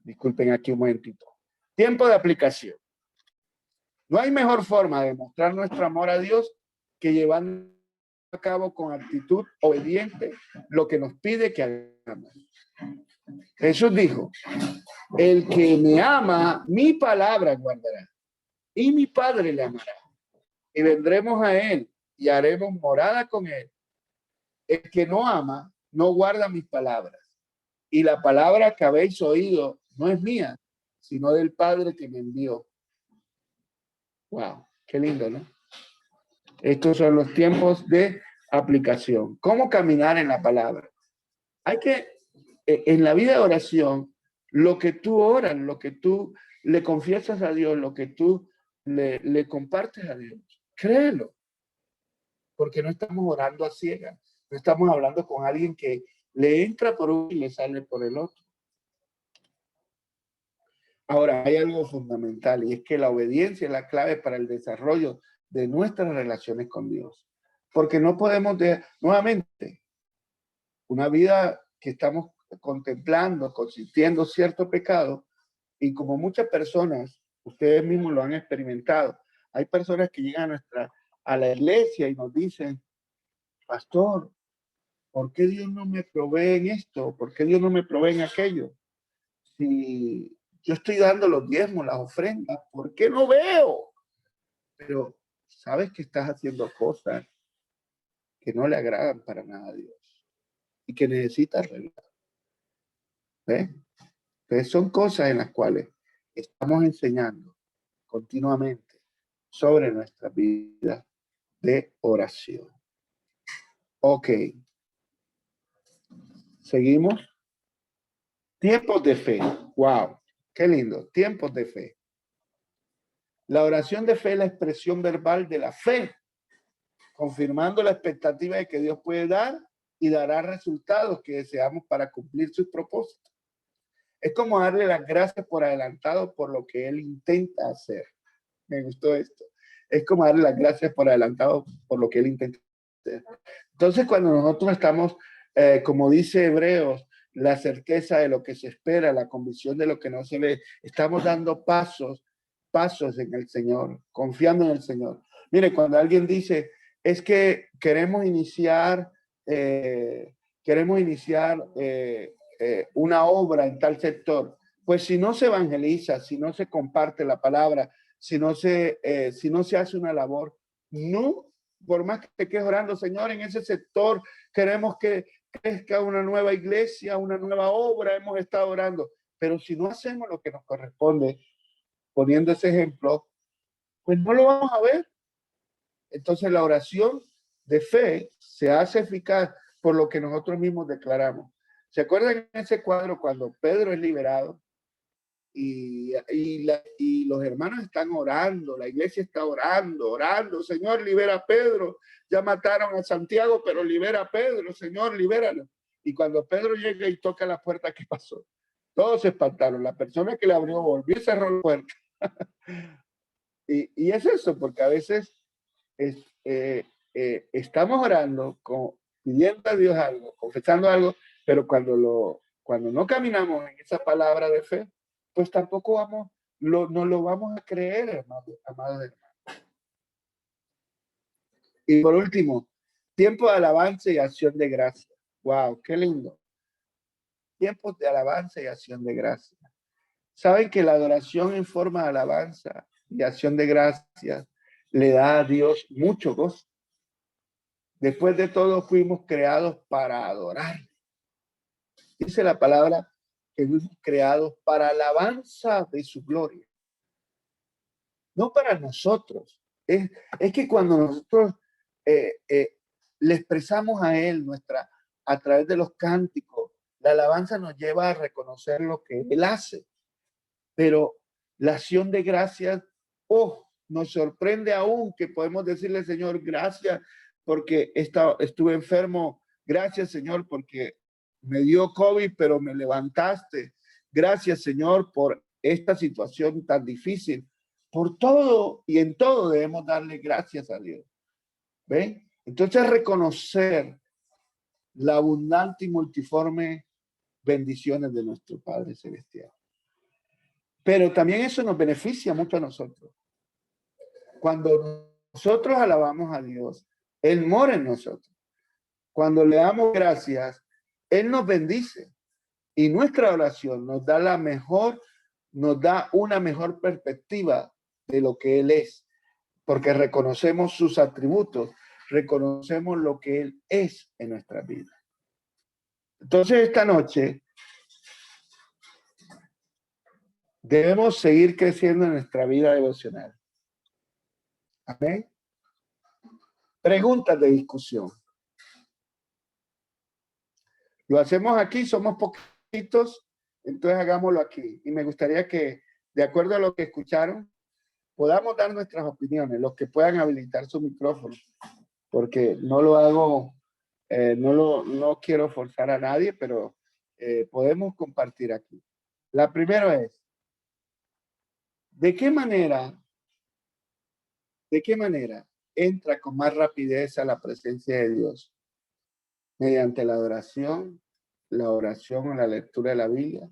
Disculpen aquí un momentito. Tiempo de aplicación. No hay mejor forma de mostrar nuestro amor a Dios que llevando a cabo con actitud obediente lo que nos pide que hagamos. Jesús dijo, el que me ama, mi palabra guardará, y mi Padre le amará. Y vendremos a él y haremos morada con él. El que no ama, no guarda mis palabras. Y la palabra que habéis oído no es mía, sino del Padre que me envió. Wow, qué lindo, ¿no? Estos son los tiempos de aplicación. ¿Cómo caminar en la palabra? Hay que, en la vida de oración, lo que tú oras, lo que tú le confiesas a Dios, lo que tú le compartes a Dios, créelo. Porque no estamos orando a ciegas. No estamos hablando con alguien que le entra por uno y le sale por el otro. Ahora, hay algo fundamental y es que la obediencia es la clave para el desarrollo de nuestras relaciones con Dios. Porque no podemos, nuevamente, una vida que estamos contemplando, consintiendo cierto pecado, y como muchas personas, ustedes mismos lo han experimentado, hay personas que llegan a la iglesia y nos dicen, pastor, ¿por qué Dios no me provee en esto? ¿Por qué Dios no me provee en aquello? Si yo estoy dando los diezmos, las ofrendas, ¿por qué no veo? Pero sabes que estás haciendo cosas que no le agradan para nada a Dios y que necesitas arreglar. ¿Ves? Entonces son cosas en las cuales estamos enseñando continuamente sobre nuestra vida de oración. Ok. Seguimos. Tiempos de fe. Wow. Qué lindo. Tiempos de fe. La oración de fe es la expresión verbal de la fe, confirmando la expectativa de que Dios puede dar y dará resultados que deseamos para cumplir sus propósitos. Es como darle las gracias por adelantado por lo que Él intenta hacer. Me gustó esto. Es como darle las gracias por adelantado por lo que Él intenta hacer. Entonces, cuando nosotros estamos, como dice Hebreos, la certeza de lo que se espera, la convicción de lo que no se ve, estamos dando pasos en el Señor, confiando en el Señor. Mire, cuando alguien dice, es que queremos iniciar una obra en tal sector, pues si no se evangeliza, si no se comparte la palabra, si no se hace una labor, no, por más que te quedes orando, Señor, en ese sector queremos que crezca una nueva iglesia, una nueva obra, hemos estado orando, pero si no hacemos lo que nos corresponde, poniendo ese ejemplo, pues no lo vamos a ver. Entonces la oración de fe se hace eficaz por lo que nosotros mismos declaramos. ¿Se acuerdan en ese cuadro cuando Pedro es liberado y los hermanos están orando, la iglesia está orando, Señor, libera a Pedro, ya mataron a Santiago, pero libera a Pedro, Señor, libéralo. Y cuando Pedro llega y toca la puerta, ¿qué pasó? Todos se espantaron, la persona que le abrió volvió y cerró la puerta. y es eso, porque a veces estamos orando, pidiendo a Dios algo, confesando algo, pero cuando no caminamos en esa palabra de fe, pues tampoco no lo vamos a creer, amados hermanos. Y por último, tiempo de alabanza y acción de gracia. Wow, qué lindo. Tiempos de alabanza y acción de gracia. Saben que la adoración en forma de alabanza y acción de gracias le da a Dios mucho gozo. Después de todo, fuimos creados para adorar. Dice la palabra que fuimos creados para alabanza de su gloria. No para nosotros. Es que cuando nosotros le expresamos a Él a través de los cánticos, la alabanza nos lleva a reconocer lo que Él hace. Pero la acción de gracias, nos sorprende aún que podemos decirle, Señor, gracias porque estuve enfermo. Gracias, Señor, porque me dio COVID, pero me levantaste. Gracias, Señor, por esta situación tan difícil. Por todo y en todo debemos darle gracias a Dios. ¿Ven? Entonces reconocer la abundante y multiforme bendiciones de nuestro Padre Celestial. Pero también eso nos beneficia mucho a nosotros. Cuando nosotros alabamos a Dios, Él mora en nosotros. Cuando le damos gracias, Él nos bendice. Y nuestra oración nos da una mejor perspectiva de lo que Él es, porque reconocemos sus atributos, reconocemos lo que Él es en nuestra vida. Entonces, esta noche debemos seguir creciendo en nuestra vida devocional. Amén. Preguntas de discusión. Lo hacemos aquí, somos poquitos, entonces hagámoslo aquí. Y me gustaría que, de acuerdo a lo que escucharon, podamos dar nuestras opiniones, los que puedan habilitar su micrófono, porque no lo hago, no quiero forzar a nadie, pero podemos compartir aquí. La primera es, ¿de qué manera entra con más rapidez a la presencia de Dios? Mediante la oración o la lectura de la Biblia.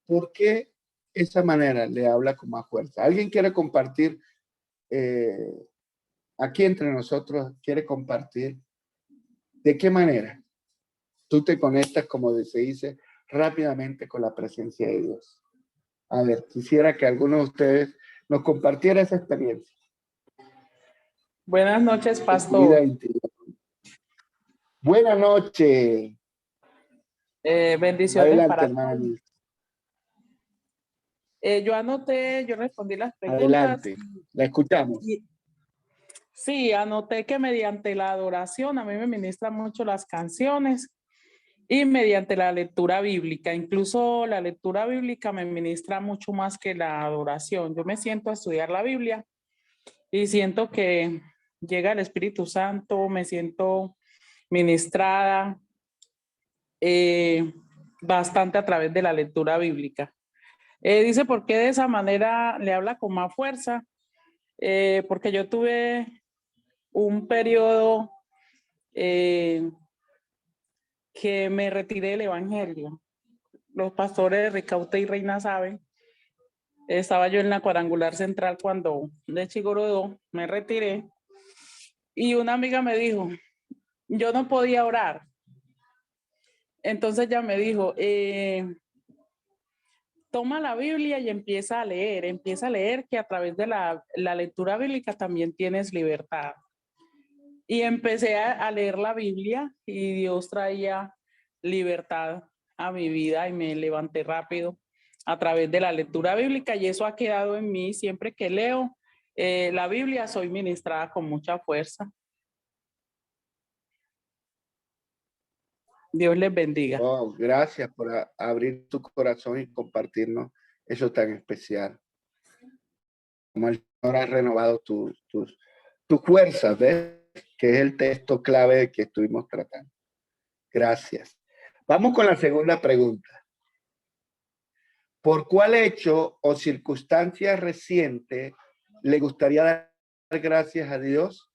¿Por qué esa manera le habla con más fuerza? ¿Alguien quiere compartir aquí entre nosotros? ¿Quiere compartir de qué manera tú te conectas, como se dice, rápidamente con la presencia de Dios? A ver, quisiera que alguno de ustedes nos compartiera esa experiencia. Buenas noches, pastor. Buenas noches. Bendiciones. Adelante, para hermana. Yo anoté, yo respondí las preguntas. Adelante, la escuchamos. Sí, anoté que mediante la adoración, a mí me ministran mucho las canciones y mediante la lectura bíblica. Incluso la lectura bíblica me ministra mucho más que la adoración. Yo me siento a estudiar la Biblia y siento que llega el Espíritu Santo, me siento ministrada bastante a través de la lectura bíblica. Dice, ¿por qué de esa manera le habla con más fuerza? Porque yo tuve un periodo que me retiré del evangelio. Los pastores de Ricaute y Reina saben. Estaba yo en la cuadrangular central cuando de Chigorodó me retiré y una amiga me dijo, yo no podía orar. Entonces ella me dijo, toma la Biblia y empieza a leer que a través de la lectura bíblica también tienes libertad. Y empecé a leer la Biblia y Dios traía libertad a mi vida y me levanté rápido a través de la lectura bíblica y eso ha quedado en mí. Siempre que leo la Biblia soy ministrada con mucha fuerza. Dios les bendiga. Oh, gracias por abrir tu corazón y compartirnos eso tan especial. Como el Señor ha renovado tus fuerzas, ¿ves? Que es el texto clave que estuvimos tratando. Gracias. Vamos con la segunda pregunta. ¿Por cuál hecho o circunstancia reciente le gustaría dar gracias a Dios?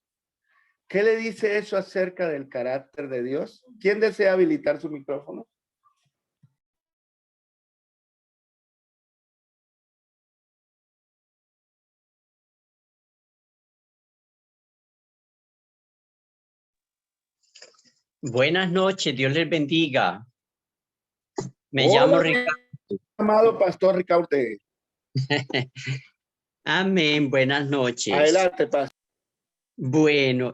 ¿Qué le dice eso acerca del carácter de Dios? ¿Quién desea habilitar su micrófono? Buenas noches, Dios les bendiga. Me llamo Ricardo. Amado pastor Ricaute. Amén, buenas noches. Adelante, pastor. Bueno,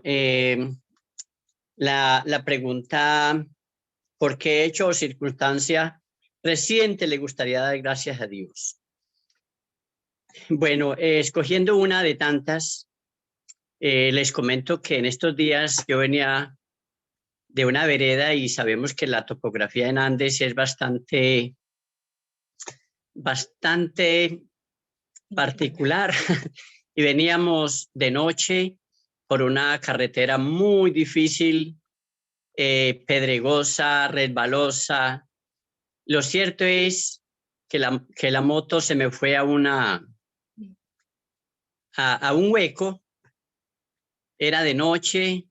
la pregunta, ¿por qué hecho o circunstancia reciente le gustaría dar gracias a Dios? Bueno, escogiendo una de tantas, les comento que en estos días yo venía de una vereda y sabemos que la topografía en Andes es bastante particular y veníamos de noche por una carretera muy difícil, pedregosa, resbalosa. Lo cierto es que la moto se me fue a un hueco, era de noche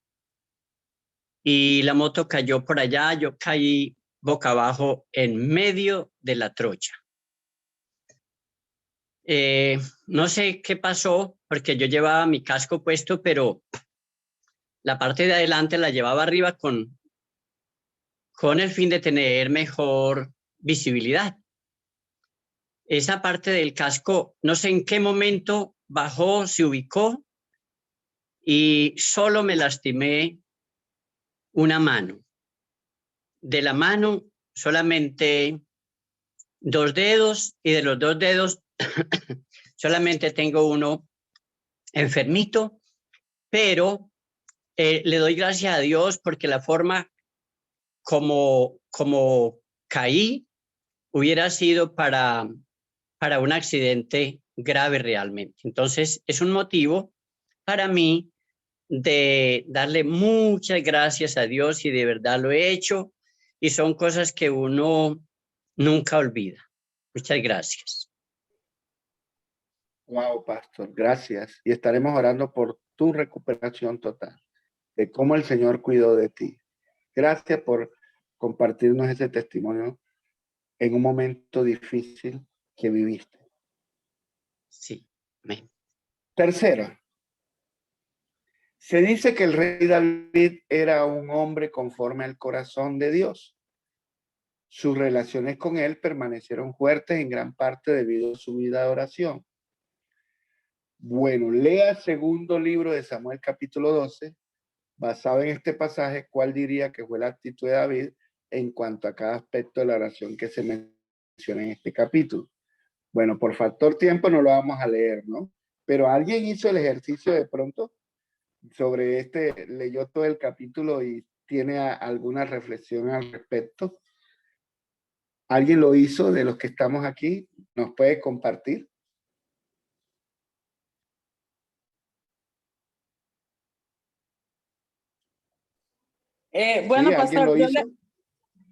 y la moto cayó por allá, yo caí boca abajo en medio de la trocha. No sé qué pasó, porque yo llevaba mi casco puesto, pero la parte de adelante la llevaba arriba con el fin de tener mejor visibilidad. Esa parte del casco, no sé en qué momento bajó, se ubicó y solo me lastimé una mano. De la mano solamente 2 dedos y de los 2 dedos solamente tengo uno enfermito, pero le doy gracias a Dios porque la forma como caí hubiera sido para un accidente grave realmente. Entonces, es un motivo para mí de darle muchas gracias a Dios y de verdad lo he hecho y son cosas que uno nunca olvida. Muchas gracias. Wow, pastor, gracias. Y estaremos orando por tu recuperación total, de cómo el Señor cuidó de ti. Gracias por compartirnos ese testimonio en un momento difícil que viviste. Sí, amén. Tercero, se dice que el rey David era un hombre conforme al corazón de Dios. Sus relaciones con él permanecieron fuertes en gran parte debido a su vida de oración. Bueno, lea el segundo libro de Samuel capítulo 12, basado en este pasaje, ¿cuál diría que fue la actitud de David en cuanto a cada aspecto de la oración que se menciona en este capítulo? Bueno, por factor tiempo no lo vamos a leer, ¿no? Pero alguien hizo el ejercicio de pronto sobre este, leyó todo el capítulo y tiene alguna reflexión al respecto. ¿Alguien lo hizo de los que estamos aquí? ¿Nos puede compartir? Bueno, ¿Sí? ¿Alguien pastor, lo hizo?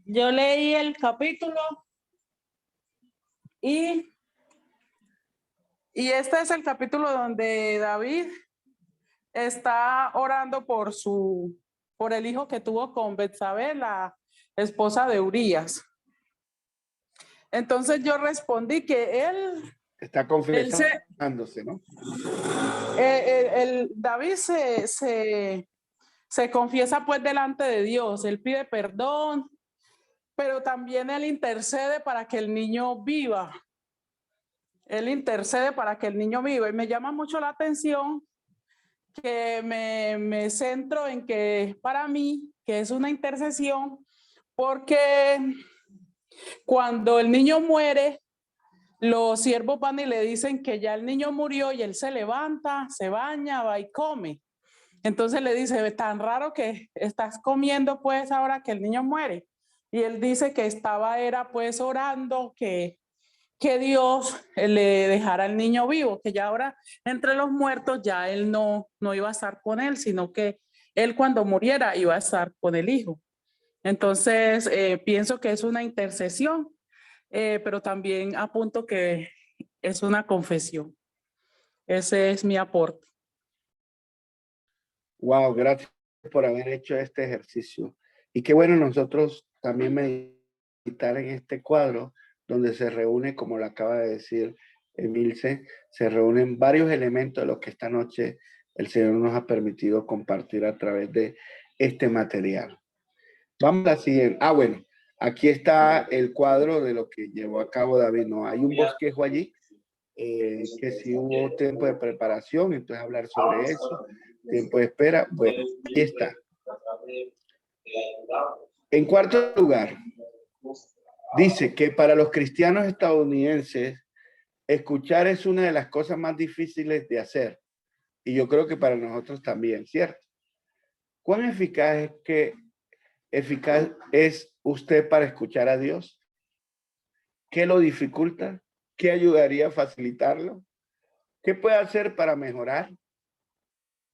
yo leí el capítulo y, y este es el capítulo donde David está orando por el hijo que tuvo con Betsabé, la esposa de Urías. Entonces yo respondí que Está confesándose, ¿no? David se confiesa pues delante de Dios, él pide perdón, pero también él intercede para que el niño viva. Él intercede para que el niño viva y me llama mucho la atención que me centro en que para mí, que es una intercesión, porque cuando el niño muere, los siervos van y le dicen que ya el niño murió y él se levanta, se baña, va y come. Entonces le dice, tan raro que estás comiendo pues ahora que el niño muere. Y él dice que era pues orando que Dios le dejara al niño vivo, que ya ahora entre los muertos ya él no iba a estar con él, sino que él cuando muriera iba a estar con el hijo. Entonces, pienso que es una intercesión, pero también apunto que es una confesión. Ese es mi aporte. Wow, gracias por haber hecho este ejercicio. Y qué bueno nosotros también meditar en este cuadro donde se reúne, como lo acaba de decir Emilce, se reúnen varios elementos de lo que esta noche el Señor nos ha permitido compartir a través de este material. Vamos a la siguiente. Ah, bueno, aquí está el cuadro de lo que llevó a cabo David. No, hay un bosquejo allí, que si hubo tiempo de preparación, entonces hablar sobre eso, tiempo de espera. Bueno, aquí está. En cuarto lugar, dice que para los cristianos estadounidenses, escuchar es una de las cosas más difíciles de hacer. Y yo creo que para nosotros también, ¿cierto? ¿Cuán eficaz es usted para escuchar a Dios? ¿Qué lo dificulta? ¿Qué ayudaría a facilitarlo? ¿Qué puede hacer para mejorar?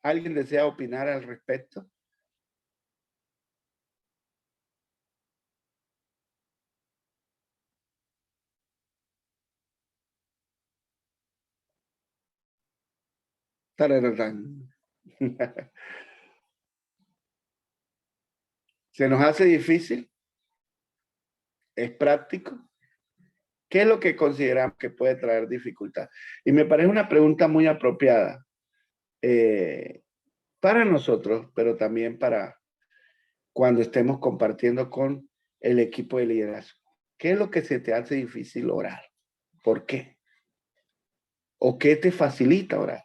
¿Alguien desea opinar al respecto? Tarararán. ¿Se nos hace difícil? ¿Es práctico? ¿Qué es lo que consideramos que puede traer dificultad? Y me parece una pregunta muy apropiada para nosotros, pero también para cuando estemos compartiendo con el equipo de liderazgo. ¿Qué es lo que se te hace difícil orar? ¿Por qué? ¿O qué te facilita orar?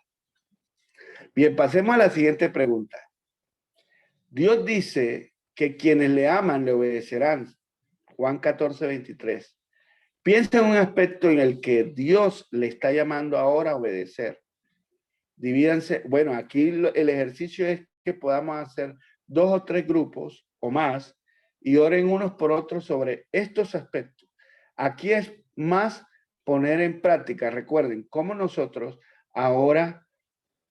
Bien, pasemos a la siguiente pregunta. Dios dice que quienes le aman le obedecerán. Juan 14, 23. Piensa en un aspecto en el que Dios le está llamando ahora a obedecer. Divídanse. Bueno, aquí el ejercicio es que podamos hacer 2 o 3 grupos o más y oren unos por otros sobre estos aspectos. Aquí es más poner en práctica. Recuerden cómo nosotros ahora,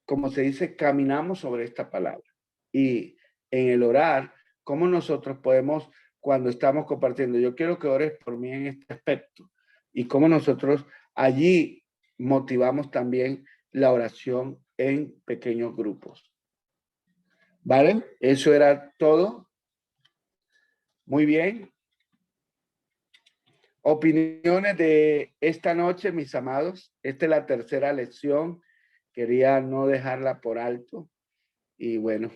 como se dice, caminamos sobre esta palabra. Y en el orar, cómo nosotros podemos, cuando estamos compartiendo, yo quiero que ores por mí en este aspecto. Y cómo nosotros allí motivamos también la oración en pequeños grupos. ¿Vale? Eso era todo. Muy bien. Opiniones de esta noche, mis amados. Esta es la tercera lección. Quería no dejarla por alto. Y bueno,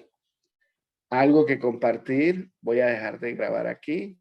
algo que compartir. Voy a dejar de grabar aquí.